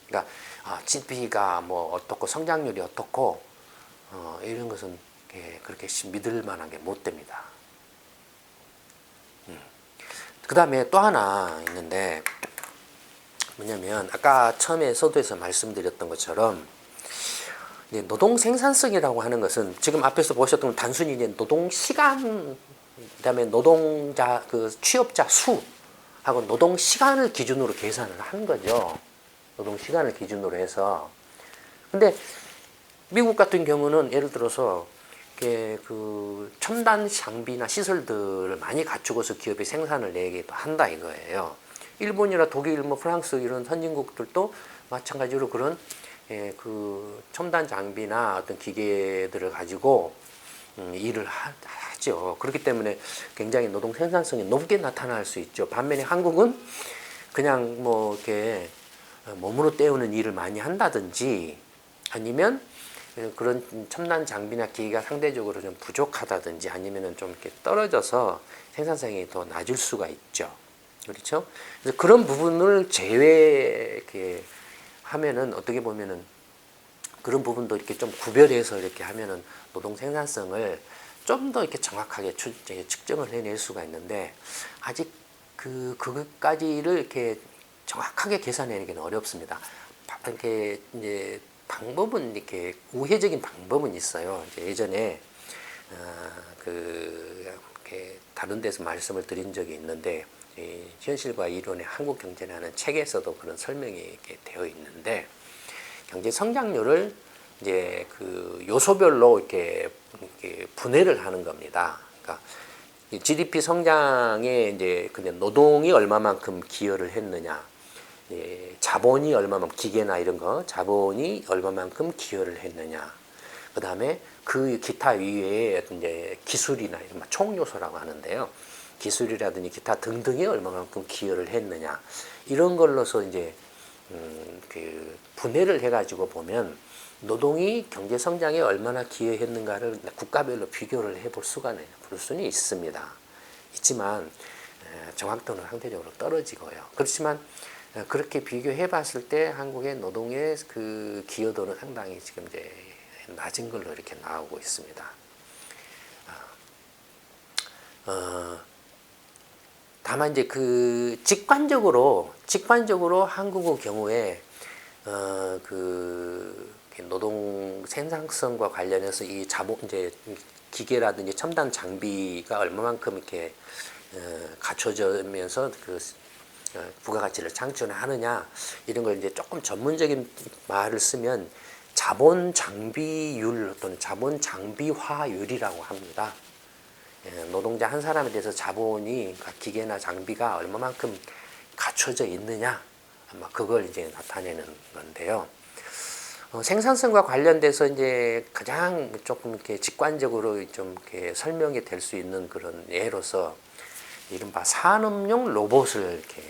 그러니까 GDP가 뭐 어떻고 성장률이 어떻고 이런 것은 그렇게 믿을 만한 게 못 됩니다. 그 다음에 또 하나 있는데 뭐냐면 아까 처음에 서두에서 말씀드렸던 것처럼 노동 생산성이라고 하는 것은 지금 앞에서 보셨던 단순히 이제 노동 시간 그다음에 노동자 그 취업자 수하고 노동 시간을 기준으로 계산을 한 거죠. 노동 시간을 기준으로 해서. 근데 미국 같은 경우는 예를 들어서 그 첨단 장비나 시설들을 많이 갖추고서 기업이 생산을 내기도 한다 이거예요. 일본이나 독일, 뭐 프랑스 이런 선진국들도 마찬가지로 그런 그 첨단 장비나 어떤 기계들을 가지고 일을 하죠. 그렇기 때문에 굉장히 노동 생산성이 높게 나타날 수 있죠. 반면에 한국은 그냥 뭐 이렇게 몸으로 때우는 일을 많이 한다든지 아니면 그런 첨단 장비나 기계가 상대적으로 좀 부족하다든지 아니면은 좀 이렇게 떨어져서 생산성이 더 낮을 수가 있죠. 그렇죠? 그래서 그런 부분을 제외 이렇게 하면은 어떻게 보면은 그런 부분도 이렇게 좀 구별해서 이렇게 하면은 노동 생산성을 좀 더 이렇게 정확하게 측정을 해낼 수가 있는데 아직 그것까지를 이렇게 정확하게 계산해내기는 어렵습니다. 이렇게 이제 방법은 이렇게 우회적인 방법은 있어요. 이제 예전에 이렇게 다른 데서 말씀을 드린 적이 있는데 이 현실과 이론의 한국 경제라는 책에서도 그런 설명이 이렇게 되어 있는데 경제 성장률을 이제 그 요소별로 이렇게 분해를 하는 겁니다. 그러니까 GDP 성장에 이제 근데 노동이 얼마만큼 기여를 했느냐, 자본이 얼마만큼 기계나 이런 거 자본이 얼마만큼 기여를 했느냐, 그 다음에 그 기타 위에 이제 기술이나 이런 총 요소라고 하는데요. 기술이라든지 기타 등등이 얼마만큼 기여를 했느냐 이런 걸로서 이제 그 분해를 해가지고 보면 노동이 경제 성장에 얼마나 기여했는가를 국가별로 비교를 해볼 수가 볼 수는 있습니다. 있지만 정확도는 상대적으로 떨어지고요. 그렇지만 그렇게 비교해 봤을 때 한국의 노동의 그 기여도는 상당히 지금 이제 낮은 걸로 이렇게 나오고 있습니다. 다만 이제 그 직관적으로 한국의 경우에 그 노동 생산성과 관련해서 이 자본 이제 기계라든지 첨단 장비가 얼마만큼 이렇게 갖춰지면서 그 부가가치를 창출하느냐 이런 걸 이제 조금 전문적인 말을 쓰면 자본 장비율 또는 자본 장비화율이라고 합니다. 노동자 한 사람에 대해서 자본이 기계나 장비가 얼마만큼 갖춰져 있느냐 아마 그걸 이제 나타내는 건데요. 생산성과 관련돼서 이제 가장 조금 이렇게 직관적으로 좀 이렇게 설명이 될 수 있는 그런 예로서 이른바 산업용 로봇을 이렇게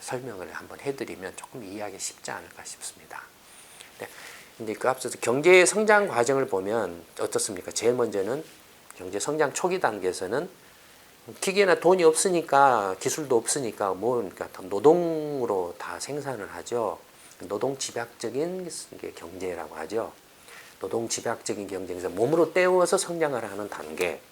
설명을 한번 해드리면 조금 이해하기 쉽지 않을까 싶습니다. 네. 근데 그 앞서서 경제 성장 과정을 보면 어떻습니까? 제일 먼저는 경제 성장 초기 단계에서는 기계나 돈이 없으니까 기술도 없으니까 그러니까 노동으로 다 생산을 하죠. 노동 집약적인 경제라고 하죠. 노동 집약적인 경제에서 몸으로 때워서 성장을 하는 단계.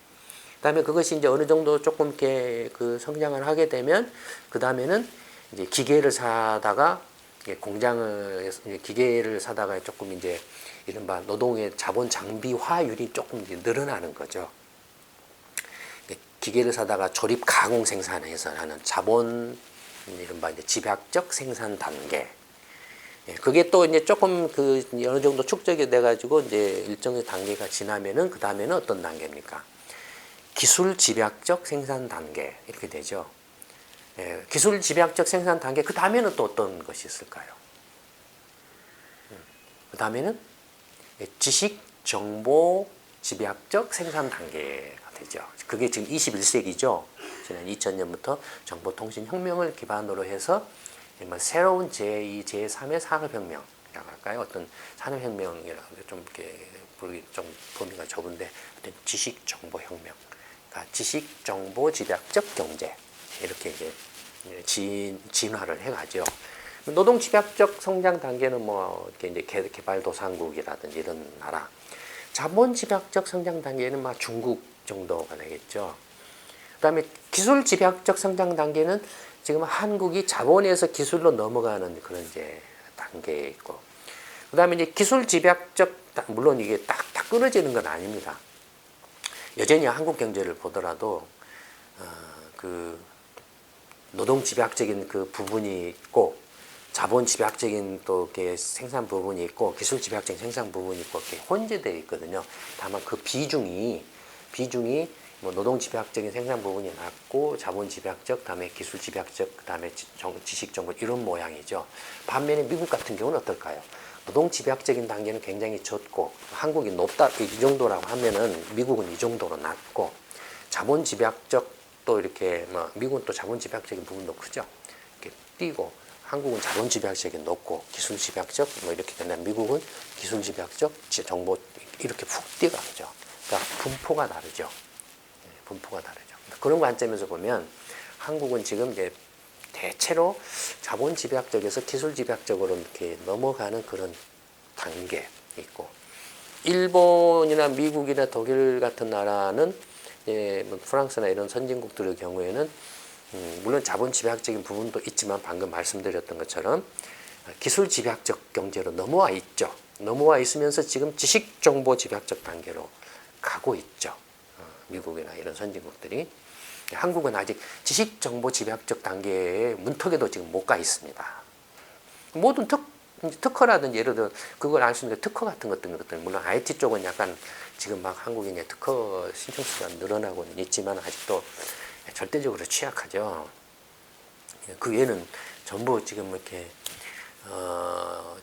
그다음에 그것이 이제 어느 정도 조금 이렇게 그 성장을 하게 되면 그 다음에는 이제 기계를 사다가 기계를 사다가 조금 이제 이른바 노동의 자본 장비화율이 조금 이제 늘어나는 거죠. 기계를 사다가 조립 가공 생산해서 하는 자본 이른바 이제 집약적 생산 단계. 그게 또 이제 조금 그 어느 정도 축적이 돼가지고 이제 일정의 단계가 지나면은 그 다음에는 어떤 단계입니까? 기술 집약적 생산 단계 이렇게 되죠. 기술 집약적 생산 단계 그 다음에는 또 어떤 것이 있을까요? 그 다음에는 지식 정보 집약적 생산 단계가 되죠. 그게 지금 21세기죠. 지난 2000년부터 정보통신혁명을 기반으로 해서 새로운 제2, 제3의 산업혁명이라고 할까요? 어떤 산업혁명이라고 좀 이렇게 좀 범위가 좁은데 어떤 지식정보혁명, 그러니까 지식정보 집약적 경제 이렇게 이제 진화를 해가죠. 노동 집약적 성장 단계는 뭐 이렇게 이제 개발도상국이라든지 이런 나라, 자본 집약적 성장 단계는 막 중국 정도가 되겠죠. 그다음에 기술 집약적 성장 단계는 지금 한국이 자본에서 기술로 넘어가는 그런 이제 단계에 있고, 그다음에 이제 기술 집약적 물론 이게 딱 끊어지는 건 아닙니다. 여전히 한국 경제를 보더라도 그 노동 집약적인 그 부분이 있고 자본 집약적인 또 이렇게 생산 부분이 있고 기술 집약적인 생산 부분이 있고 이렇게 혼재되어 있거든요. 다만 그 비중이 뭐 노동 집약적인 생산 부분이 낮고 자본 집약적, 다음에 기술 집약적, 그다음에 지식 정보 이런 모양이죠. 반면에 미국 같은 경우는 어떨까요? 노동 집약적인 단계는 굉장히 적고 한국이 높다 이 정도라고 하면은 미국은 이 정도로 낮고 자본 집약적 또 이렇게 뭐 미국은 또 자본 집약적인 부분도 크죠. 이렇게 뛰고 한국은 자본 집약적인 높고 기술 집약적 뭐 이렇게 된다면 미국은 기술 집약적 정보 이렇게 푹 뛰어가죠. 그러니까 분포가 다르죠. 분포가 다르죠. 그런 관점에서 보면 한국은 지금 이제 대체로 자본 집약적에서 기술 집약적으로 이렇게 넘어가는 그런 단계에 있고, 일본이나 미국이나 독일 같은 나라는 뭐 프랑스나 이런 선진국들의 경우에는 물론 자본 집약적인 부분도 있지만 방금 말씀드렸던 것처럼 기술 집약적 경제로 넘어와 있죠. 넘어와 있으면서 지금 지식정보 집약적 단계로 가고 있죠. 미국이나 이런 선진국들이. 한국은 아직 지식정보 집약적 단계의 문턱에도 지금 못 가 있습니다. 모든 특허라든지 예를 들어 그걸 알 수 있는 특허 같은 것들 물론 IT 쪽은 약간 지금 막 한국이 이제 특허 신청 수가 늘어나고는 있지만 아직도 절대적으로 취약하죠. 그 외에는 전부 지금 이렇게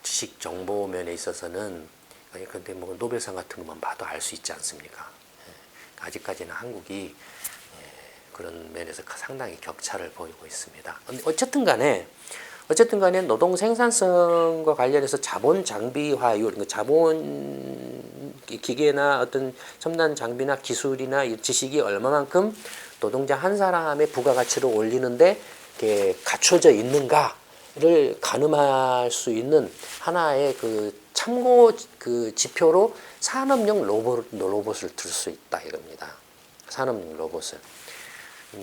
지식 정보 면에 있어서는 근데 뭐 노벨상 같은 것만 봐도 알 수 있지 않습니까? 아직까지는 한국이 그런 면에서 상당히 격차를 보이고 있습니다. 어쨌든 간에 노동 생산성과 관련해서 자본 장비화율, 자본 기계나 어떤 첨단 장비나 기술이나 지식이 얼마만큼 노동자 한 사람의 부가가치를 올리는데 갖춰져 있는가를 가늠할 수 있는 하나의 그 참고 그 지표로 산업용 로봇을 들 수 있다 이겁니다. 산업용 로봇을.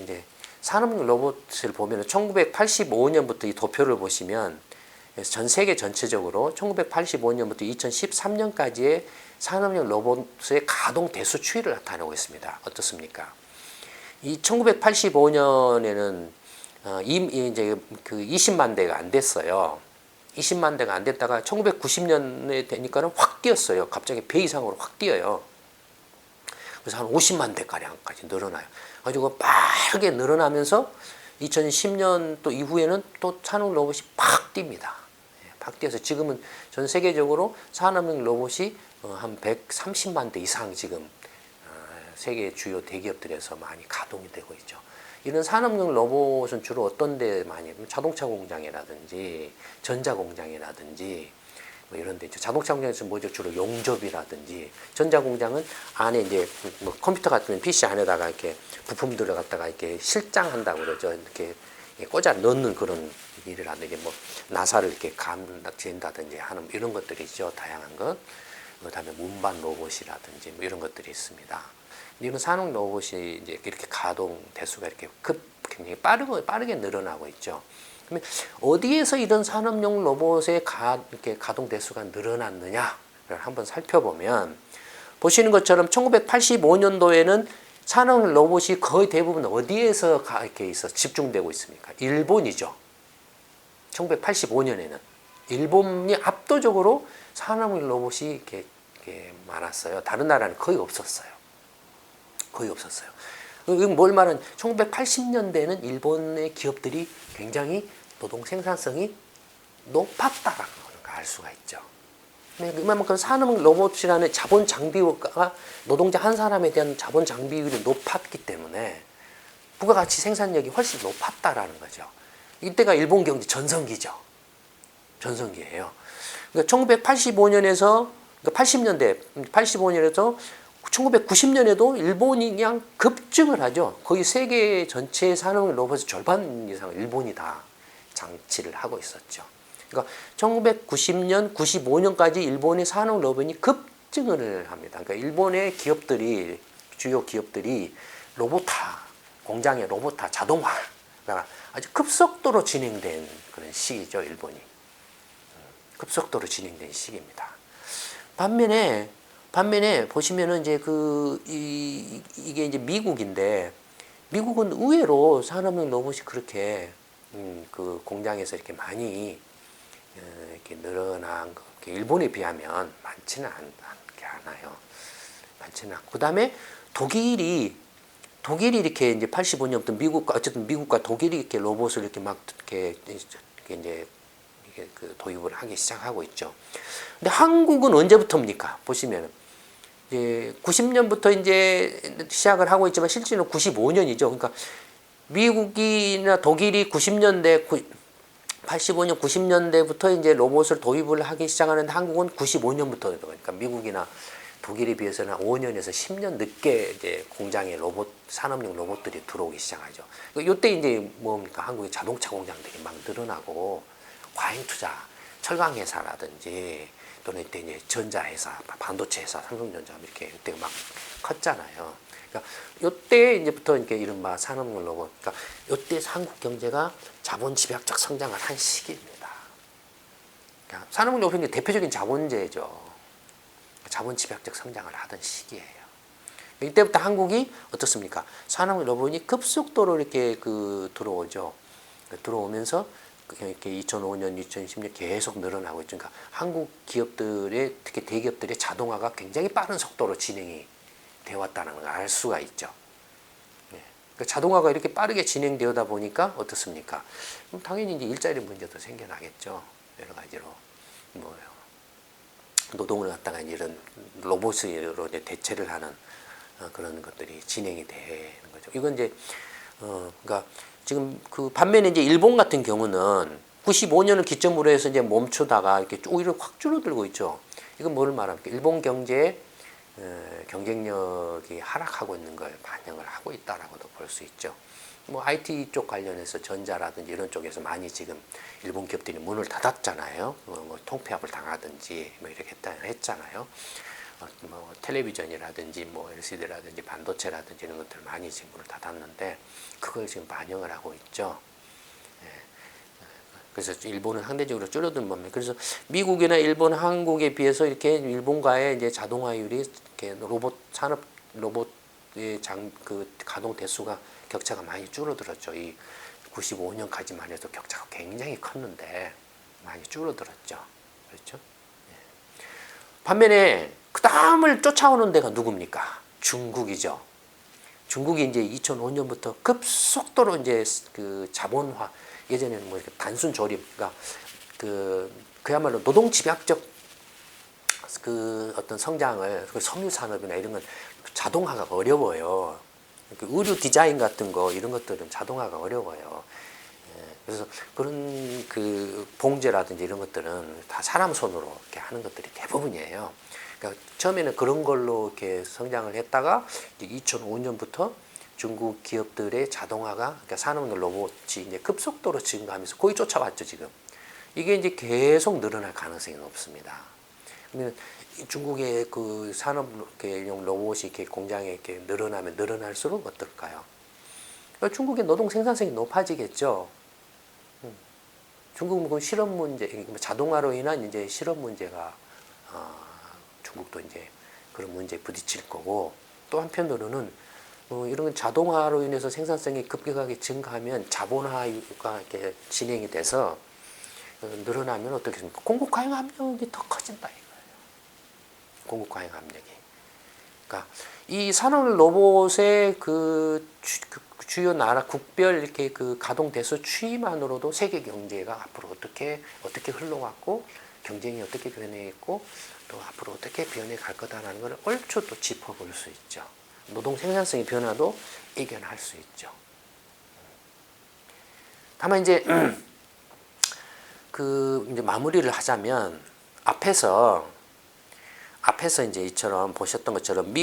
이제 산업용 로봇을 보면 1985년부터 이 도표를 보시면 전 세계 전체적으로 1985년부터 2013년까지의 산업용 로봇의 가동 대수 추이를 나타내고 있습니다. 어떻습니까? 이 1985년에는 이제 그 20만 대가 안 됐어요. 20만 대가 안 됐다가 1990년에 되니까는 확 뛰었어요. 갑자기 배 이상으로 확 뛰어요. 그래서 한 50만 대가량까지 늘어나요. 가지고 빠르게 늘어나면서 2010년 또 이후에는 또 산업 로봇이 팍 뜁니다. 팍 뛰어서 지금은 전 세계적으로 산업용 로봇이 한 130만 대 이상 지금 세계 주요 대기업들에서 많이 가동이 되고 있죠. 이런 산업용 로봇은 주로 어떤 데 많이 자동차 공장이라든지 전자 공장이라든지 뭐 이런 데 있죠. 자동차 공장에서 뭐죠? 주로 용접이라든지 전자 공장은 안에 이제 뭐 컴퓨터 같은 PC 안에다가 이렇게 부품들을 갖다가 이렇게 실장한다고 그러죠. 이렇게 꽂아 넣는 그런 일을 하는데 뭐 나사를 이렇게 감된다든지 하는 이런 것들이 있죠. 다양한 것. 그다음에 운반 로봇이라든지 뭐 이런 것들이 있습니다. 이런 산업 로봇이 이제 이렇게 가동 대수가 이렇게 굉장히 빠르게 늘어나고 있죠. 그러면 어디에서 이런 산업용 로봇의 이렇게 가동 대수가 늘어났느냐를 한번 살펴보면 보시는 것처럼 1985년도에는 산업 로봇이 거의 대부분 어디에서 이렇게 집중되고 있습니까? 일본이죠. 1985년에는 일본이 압도적으로 산업 로봇이 이렇게 많았어요. 다른 나라는 거의 없었어요. 거의 없었어요. 이건 뭘 말하는 1980년대에는 일본의 기업들이 굉장히 노동 생산성이 높았다라는 걸 알 수가 있죠. 그만큼 산업 로봇이라는 자본 장비가 노동자 한 사람에 대한 자본 장비율이 높았기 때문에 부가가치 생산력이 훨씬 높았다라는 거죠. 이때가 일본 경제 전성기죠. 전성기예요. 그러니까 1985년에서 80년대 85년에서 1990년에도 일본이 그냥 급증을 하죠. 거의 세계 전체 산업 로봇의 절반 이상을 일본이 다 장치를 하고 있었죠. 그러니까 1990년, 95년까지 일본의 산업 로봇이 급증을 합니다. 그러니까 일본의 기업들이 주요 기업들이 로봇화, 공장의 로봇화, 자동화가 아주 급속도로 진행된 그런 시기죠. 일본이 급속도로 진행된 시기입니다. 반면에 보시면은 이제 이게 이제 미국인데 미국은 의외로 산업용 로봇이 그렇게 그 공장에서 이렇게 많이 이렇게 늘어난 거 일본에 비하면 많지는 않아요. 많지는 않고 그다음에 독일이 이렇게 이제 85년부터 미국과 독일이 이렇게 로봇을 이렇게 막 이렇게 이제 그 도입을 하기 시작하고 있죠. 근데 한국은 언제부터입니까? 보시면은 이제 90년부터 이제 시작을 하고 있지만 실제는 95년이죠. 그러니까 미국이나 독일이 85년, 90년대부터 이제 로봇을 도입을 하기 시작하는데 한국은 95년부터 그러니까 미국이나 독일에 비해서는 5년에서 10년 늦게 이제 공장에 산업용 로봇들이 들어오기 시작하죠. 이때 이제 뭡니까? 한국의 자동차 공장들이 막 늘어나고 과잉 투자, 철강 회사라든지 또는 이때 이제 전자회사, 반도체 회사, 삼성전자 이렇게 이때가 막 컸잖아요. 그러니까 이때 이제부터 이렇게 이른바 산업용 로봇, 그러니까 이때 한국 경제가 자본 집약적 성장을 한 시기입니다. 그러니까 산업용 로봇이 대표적인 자본재죠. 자본 집약적 성장을 하던 시기예요. 이때부터 한국이 어떻습니까? 산업 로봇이 급속도로 이렇게 들어오죠. 들어오면서 이렇게 2005년, 2010년 계속 늘어나고 있죠. 그러니까 한국 기업들의 특히 대기업들의 자동화가 굉장히 빠른 속도로 진행이 되어 왔다는 걸 알 수가 있죠. 그러니까 자동화가 이렇게 빠르게 진행되다 보니까 어떻습니까? 그럼 당연히 이제 일자리 문제도 생겨나겠죠. 여러 가지로 뭐 노동을 갖다가 이런 로봇으로 이제 대체를 하는 그런 것들이 진행이 되는 거죠. 이건 이제 그러니까 지금 반면에 이제 일본 같은 경우는 95년을 기점으로 해서 이제 멈추다가 이렇게 오히려 확 줄어들고 있죠. 이건 뭐를 말합니까? 일본 경제의 경쟁력이 하락하고 있는 걸 반영을 하고 있다라고도 볼 수 있죠. 뭐 IT 쪽 관련해서 전자라든지 이런 쪽에서 많이 지금 일본 기업들이 문을 닫았잖아요. 뭐 통폐합을 당하든지 뭐 이렇게 했잖아요. 뭐 텔레비전이라든지 뭐 LCD라든지 반도체라든지 이런 것들 많이 지금 문을 닫았는데 그걸 지금 반영을 하고 있죠. 그래서 일본은 상대적으로 줄어든 겁니다. 그래서 미국이나 일본, 한국에 비해서 이렇게 일본과의 이제 자동화율이 이렇게 산업 로봇의 가동 대수가 격차가 많이 줄어들었죠. 이 95년까지만 해도 격차가 굉장히 컸는데 많이 줄어들었죠. 그렇죠? 반면에 그 다음을 쫓아오는 데가 누굽니까? 중국이죠. 중국이 이제 2005년부터 급속도로 이제 자본화, 예전에는 뭐 단순 조립, 그러니까 그야말로 노동 집약적 어떤 성장을 섬유 산업이나 이런 건 자동화가 어려워요. 의류 디자인 같은 거 이런 것들은 자동화가 어려워요. 그래서 그런 봉제라든지 이런 것들은 다 사람 손으로 이렇게 하는 것들이 대부분이에요. 그러니까 처음에는 그런 걸로 이렇게 성장을 했다가 2005년부터 중국 기업들의 자동화가 그러니까 산업 로봇이 이제 급속도로 증가하면서 거의 쫓아왔죠 지금. 이게 이제 계속 늘어날 가능성이 높습니다. 그러면 중국의 산업용 로봇이 이렇게 공장에 이렇게 늘어나면 늘어날수록 어떨까요? 중국의 노동 생산성이 높아지겠죠. 중국은 그 실업 문제, 자동화로 인한 이제 실업 문제가 중국도 이제 그런 문제에 부딪힐 거고 또 한편으로는 이런 자동화로 인해서 생산성이 급격하게 증가하면 자본화가 이렇게 진행이 돼서 늘어나면 어떻게 됩니까? 공급 과잉 압력이 더 커진다 이거예요. 공급 과잉 압력이. 그러니까 이 산업 로봇의 주요 나라 국별 이렇게 가동 대수 추이만으로도 세계 경제가 앞으로 어떻게 흘러왔고 경쟁이 어떻게 변해있고 또 앞으로 어떻게 변해 갈 거다라는 걸 얼추 또 짚어볼 수 있죠. 노동 생산성의 변화도 예견할 수 있죠. 다만 이제 이제 마무리를 하자면 앞에서 이제 이처럼 보셨던 것처럼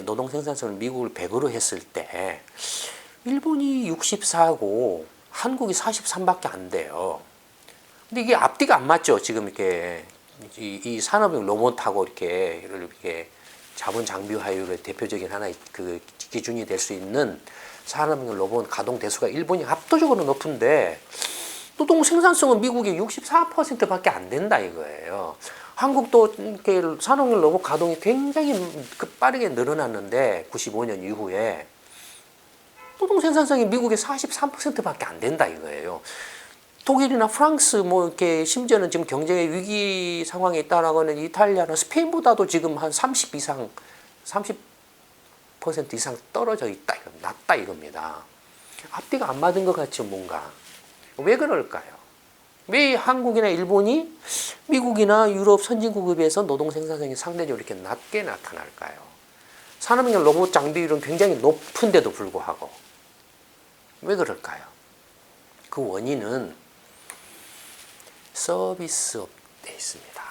노동 생산성을 미국을 100으로 했을 때 일본이 64고 한국이 43밖에 안 돼요. 근데 이게 앞뒤가 안 맞죠. 지금 이렇게 이 산업용 로봇하고 이렇게 자본 장비화율의 대표적인 하나의 기준이 될 수 있는 산업용 로봇 가동 대수가 일본이 압도적으로 높은데 노동 생산성은 미국이 64%밖에 안 된다 이거예요. 한국도 이렇게 산업용 로봇 가동이 굉장히 빠르게 늘어났는데 95년 이후에 노동 생산성이 미국의 43%밖에 안 된다 이거예요. 독일이나 프랑스 이렇게 심지어는 지금 경제 위기 상황에 있다라고 하는 이탈리아나 스페인보다도 지금 한 30% 이상 떨어져 있다, 낮다 이겁니다. 앞뒤가 안 맞은 것 같죠, 뭔가. 왜 그럴까요? 왜 한국이나 일본이 미국이나 유럽 선진국에 비해서 노동 생산성이 상대적으로 이렇게 낮게 나타날까요? 산업용 로봇 장비율은 굉장히 높은데도 불구하고. 왜 그럴까요? 그 원인은 서비스업에 있습니다.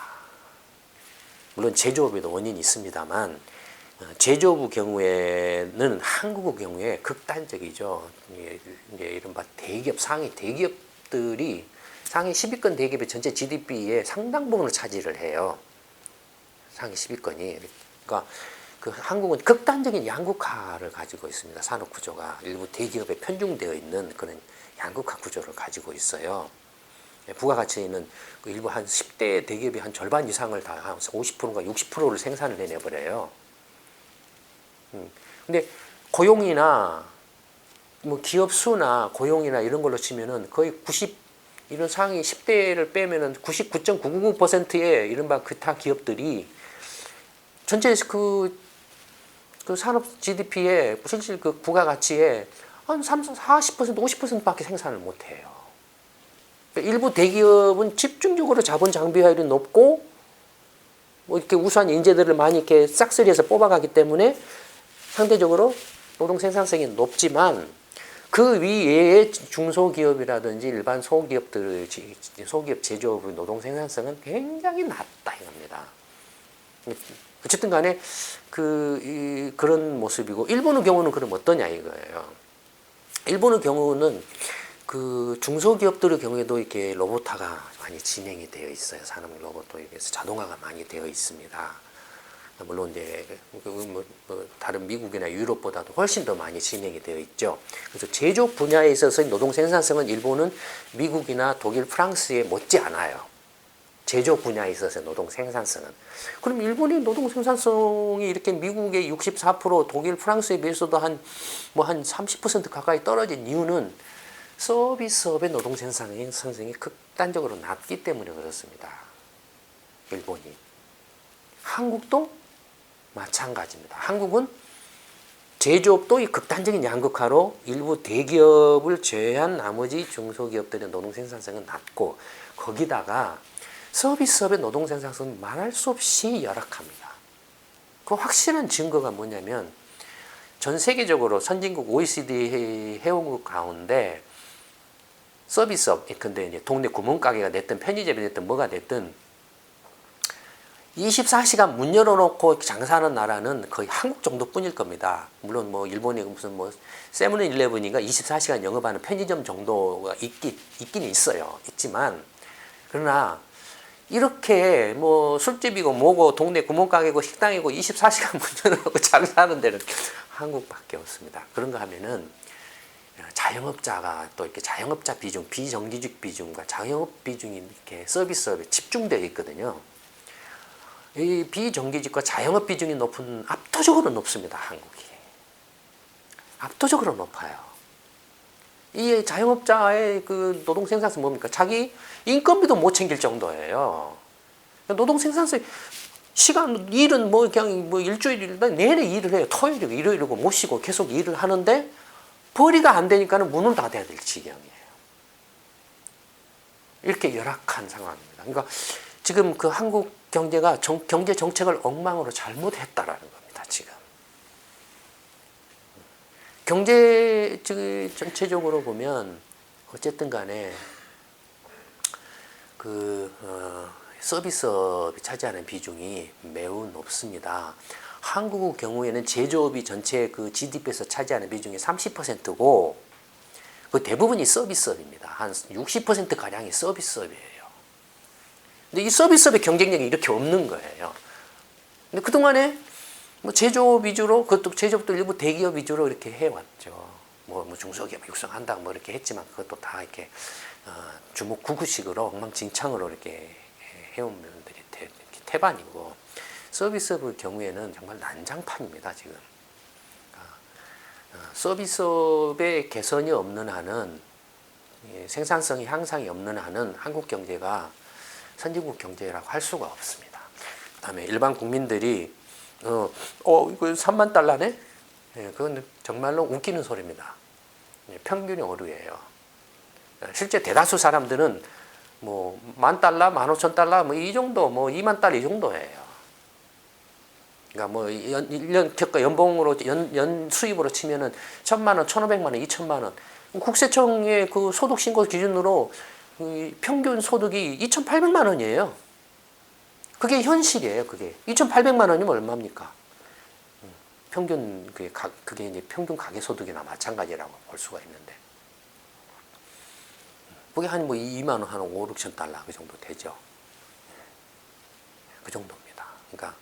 물론 제조업에도 원인이 있습니다만 제조업 경우에는 한국 경우에 극단적이죠. 이제 이른바 대기업 상위 대기업들이 상위 10위권 대기업의 전체 GDP의 상당 부분을 차지를 해요. 상위 10위권이. 그러니까 한국은 극단적인 양극화를 가지고 있습니다. 산업 구조가 일부 대기업에 편중되어 있는 그런 양극화 구조를 가지고 있어요. 부가가치에 있는 그 일부 한 10대 대기업이 한 절반 이상을 다 한 50%인가 60%를 생산을 해내버려요. 근데 고용이나 뭐 기업 수나 고용이나 이런 걸로 치면은 거의 90 이런 상위 10대를 빼면은 99.999%의 이른바 기타 기업들이 전체 그 산업 GDP의 실질 그 부가가치에 한 30, 40%, 50%밖에 생산을 못해요. 일부 대기업은 집중적으로 자본 장비화율이 높고 뭐 이렇게 우수한 인재들을 많이 이렇게 싹쓸이해서 뽑아가기 때문에 상대적으로 노동 생산성이 높지만 그 위에 중소기업이라든지 일반 소기업들, 소기업 제조업의 노동 생산성은 굉장히 낮다 이겁니다. 어쨌든 간에 그런 모습이고, 일본의 경우는 그럼 어떠냐 이거예요. 일본의 경우는 그 중소기업들의 경우에도 이렇게 로봇화가 많이 진행이 되어 있어요. 산업 로봇화에서 자동화가 많이 되어 있습니다. 물론 이제 다른 미국이나 유럽보다도 훨씬 더 많이 진행이 되어 있죠. 그래서 제조업 분야에 있어서 노동 생산성은 일본은 미국이나 독일, 프랑스에 못지 않아요. 제조업 분야에 있어서 노동 생산성은. 그럼 일본의 노동 생산성이 이렇게 미국의 64%, 독일, 프랑스에 비해서도 한 30% 가까이 떨어진 이유는 서비스업의 노동 생산성이 극단적으로 낮기 때문에 그렇습니다. 일본이. 한국도 마찬가지입니다. 한국은 제조업도 이 극단적인 양극화로 일부 대기업을 제외한 나머지 중소기업들의 노동 생산성은 낮고, 거기다가 서비스업의 노동 생산성은 말할 수 없이 열악합니다. 그 확실한 증거가 뭐냐면, 전 세계적으로 선진국 OECD 회원국 가운데 서비스업, 근데 이제 동네 구멍가게가 됐든 편의점이 됐든 뭐가 됐든 24시간 문 열어놓고 장사하는 나라는 거의 한국 정도뿐일 겁니다. 물론 뭐 일본이 무슨 뭐 세븐일레븐인가 24시간 영업하는 편의점 정도가 있긴 있어요. 있지만, 그러나 이렇게 뭐 술집이고 뭐고 동네 구멍가게고 식당이고 24시간 문 열어놓고 장사하는 데는 한국밖에 없습니다. 그런가 하면은 자영업자가 또 이렇게 자영업자 비중, 비정규직 비중과 자영업 비중이 이렇게 서비스업에 집중되어 있거든요. 이 비정규직과 자영업 비중이 압도적으로 높습니다. 한국이. 압도적으로 높아요. 이 자영업자의 그 노동 생산성 뭡니까? 자기 인건비도 못 챙길 정도예요. 노동 생산성 일은 뭐 그냥 뭐 일주일 내내 일을 해요. 토요일이고 일요일이고 못 쉬고 계속 일을 하는데 벌이가 안 되니까는 문을 닫아야 될 지경이에요. 이렇게 열악한 상황입니다. 그러니까 지금 그 한국 경제가 경제 정책을 엉망으로 잘못했다라는 겁니다. 지금 경제 전체적으로 보면 어쨌든 간에 서비스업이 차지하는 비중이 매우 높습니다. 한국 경우에는 제조업이 전체 그 GDP에서 차지하는 비중이 30%고 그 대부분이 서비스업입니다. 한 60% 가량이 서비스업이에요. 근데 이 서비스업의 경쟁력이 이렇게 없는 거예요. 근데 그동안에 뭐 제조업 위주로, 그것도 제조업도 일부 대기업 위주로 이렇게 해왔죠. 뭐 중소기업 육성한다 뭐 이렇게 했지만 그것도 다 이렇게 주먹구구식으로 엉망진창으로 이렇게 해온 면들이 태반이고, 서비스업의 경우에는 정말 난장판입니다. 지금 서비스업의 개선이 없는 한은, 생산성이 향상이 없는 한은 한국 경제가 선진국 경제라고 할 수가 없습니다. 그 다음에 일반 국민들이 이거 3만 달러네? 그건 정말로 웃기는 소리입니다. 평균이 오류예요. 실제 대다수 사람들은 뭐 10,000달러, 15,000달러 뭐 이 정도, 뭐 2만 달러 이 정도예요. 그러니까 뭐 1년 연봉으로 연 수입으로 치면은 1,000만 원, 1,500만 원, 2,000만 원. 국세청의 그 소득 신고 기준으로 평균 소득이 2,800만 원이에요. 그게 현실이에요. 그게 2,800만 원이면 얼마입니까? 평균 그게 이제 평균 가계 소득이나 마찬가지라고 볼 수가 있는데, 그게 한 뭐 2만 원, 한 5, 6천 달러 그 정도 되죠. 그 정도입니다. 그러니까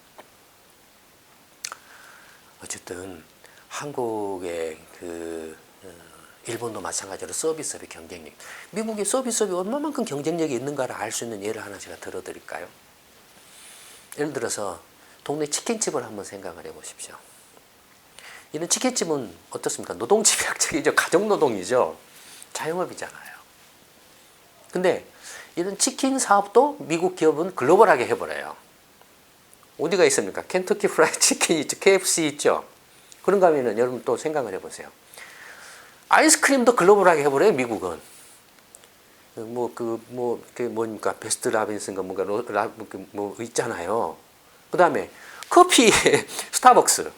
어쨌든 한국의 일본도 마찬가지로 서비스업의 경쟁력. 미국의 서비스업이 얼마만큼 경쟁력이 있는가를 알 수 있는 예를 하나 제가 들어드릴까요? 예를 들어서 동네 치킨집을 한번 생각을 해보십시오. 이런 치킨집은 어떻습니까? 노동집약적이죠. 가정노동이죠. 자영업이잖아요. 근데 이런 치킨 사업도 미국 기업은 글로벌하게 해버려요. 어디가 있습니까? 켄터키 프라이드 치킨 있죠. KFC 있죠. 그런가 하면은 여러분 또 생각을 해보세요. 아이스크림도 글로벌하게 해버려요, 미국은. 뭡니까? 베스트 라빈스인가 뭐 있잖아요. 그 다음에 커피, 스타벅스.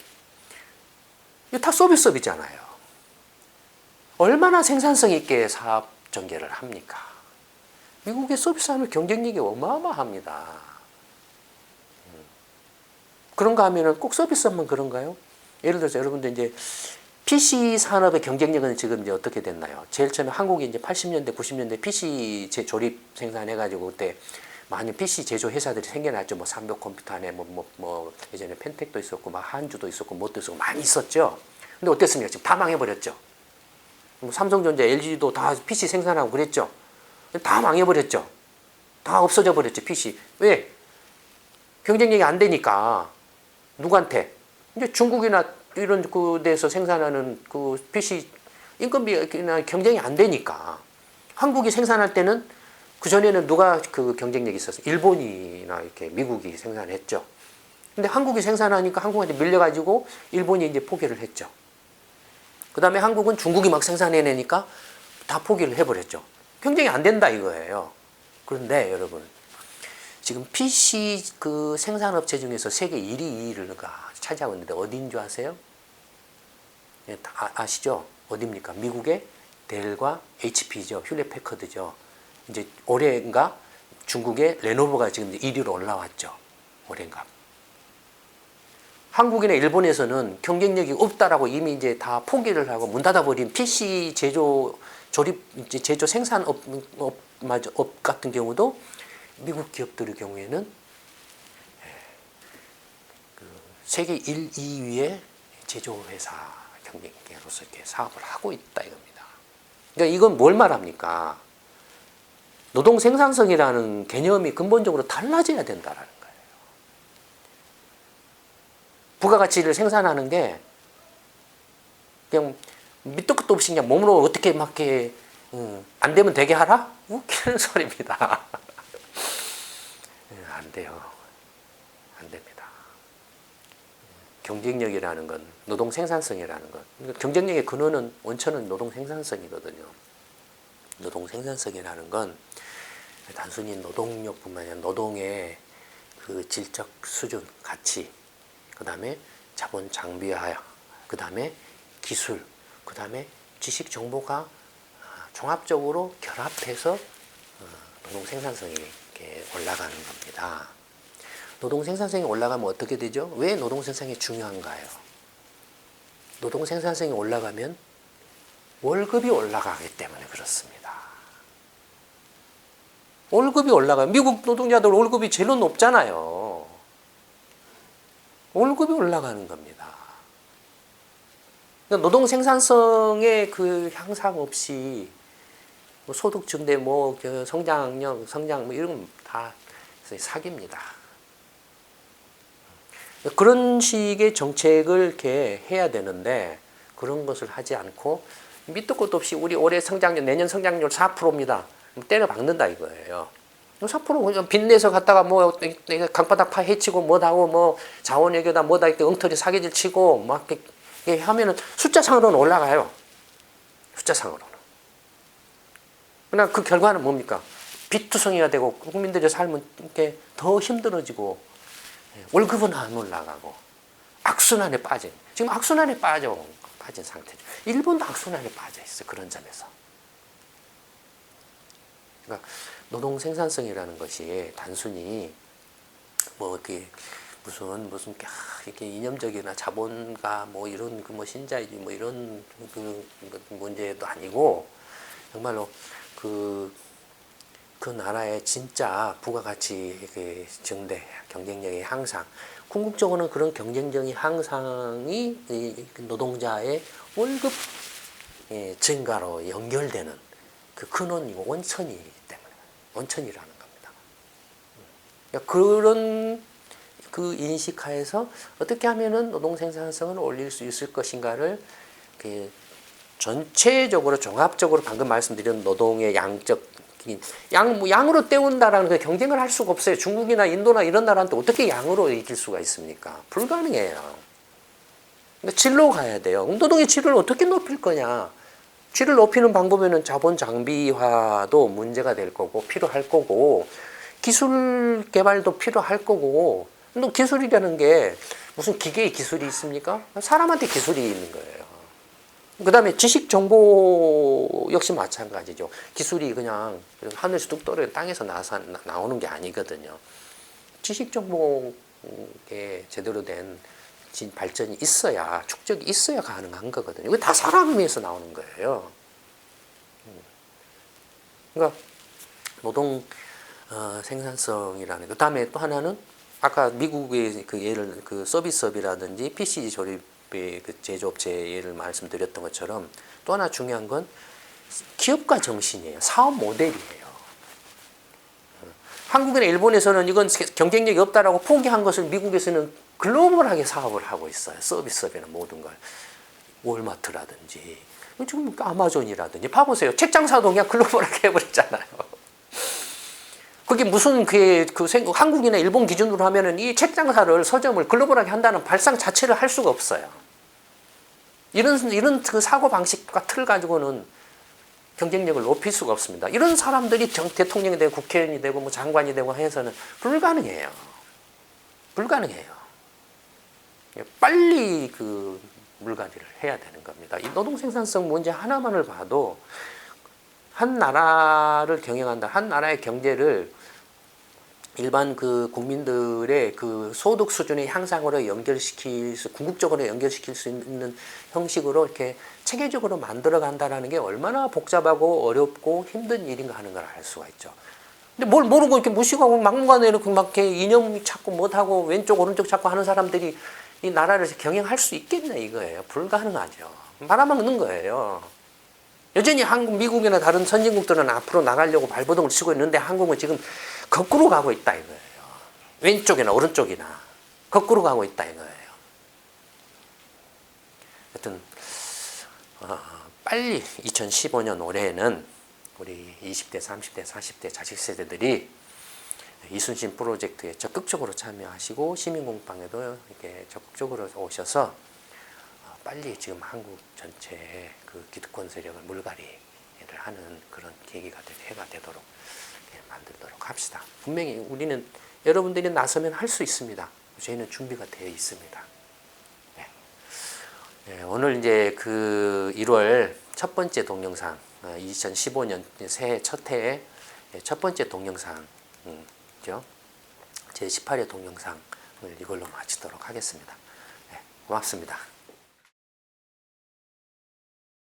이거 다 서비스업이잖아요. 얼마나 생산성 있게 사업 전개를 합니까? 미국의 서비스하면 경쟁력이 어마어마합니다. 그런가 하면은 꼭 서비스업만 그런가요? 예를 들어서 여러분들 이제 PC 산업의 경쟁력은 지금 이제 어떻게 됐나요? 제일 처음에 한국이 이제 80년대, 90년대 PC 조립 생산해가지고 그때 많은 PC 제조 회사들이 생겨났죠. 뭐 삼벽 컴퓨터 안에 예전에 펜텍도 있었고, 막 한주도 있었고, 뭣도 있었고 많이 있었죠. 근데 어땠습니까? 지금 다 망해버렸죠. 뭐 삼성전자, LG도 다 PC 생산하고 그랬죠. 다 망해버렸죠. 다 없어져 버렸죠. PC. 왜? 경쟁력이 안 되니까. 누구한테? 이제 중국이나 이런 그 데서 생산하는 그 PC 인건비나 경쟁이 안 되니까. 한국이 생산할 때는 그 전에는 누가 그 경쟁력이 있었어요? 일본이나 이렇게 미국이 생산했죠. 근데 한국이 생산하니까 한국한테 밀려가지고 일본이 이제 포기를 했죠. 그 다음에 한국은 중국이 막 생산해내니까 다 포기를 해버렸죠. 경쟁이 안 된다 이거예요. 그런데 여러분, 지금 PC 그 생산업체 중에서 세계 1위, 2위를 차지하고 있는데 어디인 줄 아세요? 예, 아시죠? 어디입니까? 미국의 델과 HP죠. 휴렛 패커드죠. 이제 올해인가 중국의 레노버가 지금 1위로 올라왔죠. 올해인가. 한국이나 일본에서는 경쟁력이 없다라고 이미 이제 다 포기를 하고 문 닫아버린 PC 제조 제조 생산업 같은 경우도 미국 기업들의 경우에는 세계 1, 2위의 제조회사 경쟁계로서 이렇게 사업을 하고 있다 이겁니다. 그러니까 이건 뭘 말합니까? 노동 생산성이라는 개념이 근본적으로 달라져야 된다라는 거예요. 부가가치를 생산하는 게 그냥 밑도 끝도 없이 그냥 몸으로 어떻게 막 이렇게 안 되면 되게 하라? 웃기는 소리입니다. 안 돼요. 안 됩니다. 경쟁력이라는 건, 노동 생산성이라는 건, 경쟁력의 근원은, 원천은 노동 생산성이거든요. 노동 생산성이라는 건 단순히 노동력뿐만 아니라 노동의 그 질적 수준, 가치, 그 다음에 자본 장비화, 그 다음에 기술, 그 다음에 지식 정보가 종합적으로 결합해서 노동 생산성이 이렇게 올라가는 겁니다. 노동 생산성이 올라가면 어떻게 되죠? 왜 노동 생산성이 중요한가요? 노동 생산성이 올라가면 월급이 올라가기 때문에 그렇습니다. 월급이 올라가요. 미국 노동자들 월급이 제일 높잖아요. 월급이 올라가는 겁니다. 그러니까 노동 생산성의 그 향상 없이 뭐 소득 증대, 성장력, 성장 이런 건 다 사기입니다. 그런 식의 정책을 이렇게 해야 되는데 그런 것을 하지 않고 밑도 끝도 없이 우리 올해 성장률, 내년 성장률 4%입니다. 때려 박는다 이거예요. 4% 빚내서 갔다가 강바닥 파 해치고 뭐다고 자원외교다 뭐다 이렇게 엉터리 사기질 치고 막 이렇게 하면은 숫자상으로는 올라가요. 숫자상으로는. 그러나 그 결과는 뭡니까? 빚투성이가 되고 국민들의 삶은 이렇게 더 힘들어지고 월급은 안 올라가고 악순환에 빠진, 지금 악순환에 빠진 상태죠. 일본도 악순환에 빠져 있어요. 그런 점에서. 그러니까 노동 생산성이라는 것이 단순히 이렇게 무슨 이렇게 이념적이나 자본가 이런 신자유주의 이런 문제도 아니고 정말로 그 나라의 진짜 부가가치 증대, 경쟁력의 향상, 궁극적으로는 그런 경쟁력의 향상이 노동자의 월급 증가로 연결되는 그 근원이 원천이기 때문에 원천이라는 겁니다. 그러니까 그런 그 인식하에서 어떻게 하면은 노동 생산성을 올릴 수 있을 것인가를 전체적으로 종합적으로 방금 말씀드린 노동의 양적 양으로 때운다라는 그 경쟁을 할 수가 없어요. 중국이나 인도나 이런 나라한테 어떻게 양으로 이길 수가 있습니까? 불가능해요. 그러니까 질로 가야 돼요. 노동의 질을 어떻게 높일 거냐? 질을 높이는 방법에는 자본 장비화도 문제가 될 거고 필요할 거고 기술 개발도 필요할 거고 또 기술이라는 게 무슨 기계의 기술이 있습니까? 사람한테 기술이 있는 거예요. 그 다음에 지식 정보 역시 마찬가지죠. 기술이 그냥 하늘에서 뚝 떨어져 땅에서 나오는 게 아니거든요. 지식 정보에 제대로 된 발전이 있어야 축적이 있어야 가능한 거거든요. 이거 다 사람을 위해서 나오는 거예요. 그러니까 노동 생산성이라는 그 다음에 또 하나는 아까 미국의 그 예를 그 서비스업이라든지 PC 조립의 그 제조업체 예를 말씀드렸던 것처럼 또 하나 중요한 건 기업가 정신이에요. 사업 모델이에요. 한국이나 일본에서는 이건 경쟁력이 없다라고 포기한 것을 미국에서는 글로벌하게 사업을 하고 있어요. 서비스업이나 모든 걸. 월마트라든지 지금 아마존이라든지 봐보세요. 책 장사도 그냥 글로벌하게 해버렸잖아요. 그게 무슨 한국이나 일본 기준으로 하면은 이 책 장사를 서점을 글로벌하게 한다는 발상 자체를 할 수가 없어요. 이런 그 사고 방식과 틀 가지고는 경쟁력을 높일 수가 없습니다. 이런 사람들이 대통령이 되고 국회의원이 되고 뭐 장관이 되고 해서는 불가능해요. 불가능해요. 빨리 그 물갈이를 해야 되는 겁니다. 이 노동 생산성 문제 하나만을 봐도 한 나라를 경영한다, 한 나라의 경제를 일반 그 국민들의 그 소득 수준의 향상으로 궁극적으로 연결시킬 수 있는 형식으로 이렇게 체계적으로 만들어 간다라는 게 얼마나 복잡하고 어렵고 힘든 일인가 하는 걸 알 수가 있죠. 근데 뭘 모르고 이렇게 무식하고 막무가내 이렇게 막 이렇게 이념 찾고 못하고 왼쪽 오른쪽 찾고 하는 사람들이 이 나라를 경영할 수 있겠냐 이거예요. 불가능하죠. 말아먹는 거예요. 여전히 미국이나 다른 선진국들은 앞으로 나가려고 발버둥을 치고 있는데 한국은 지금 거꾸로 가고 있다 이거예요. 왼쪽이나 오른쪽이나 거꾸로 가고 있다 이거예요. 하여튼 빨리 2015년 올해에는 우리 20대, 30대, 40대 자식 세대들이 이순신 프로젝트에 적극적으로 참여하시고 시민공방에도 이렇게 적극적으로 오셔서 빨리 지금 한국 전체의 그 기득권 세력을 물갈이를 하는 그런 계기가 해가 되도록 만들도록 합시다. 분명히 우리는 여러분들이 나서면 할 수 있습니다. 저희는 준비가 되어 있습니다. 네. 네, 오늘 이제 그 1월 첫 번째 동영상, 2015년 새해 첫 해의 첫 번째 동영상, 제 18회 동영상을 이걸로 마치도록 하겠습니다. 네, 고맙습니다.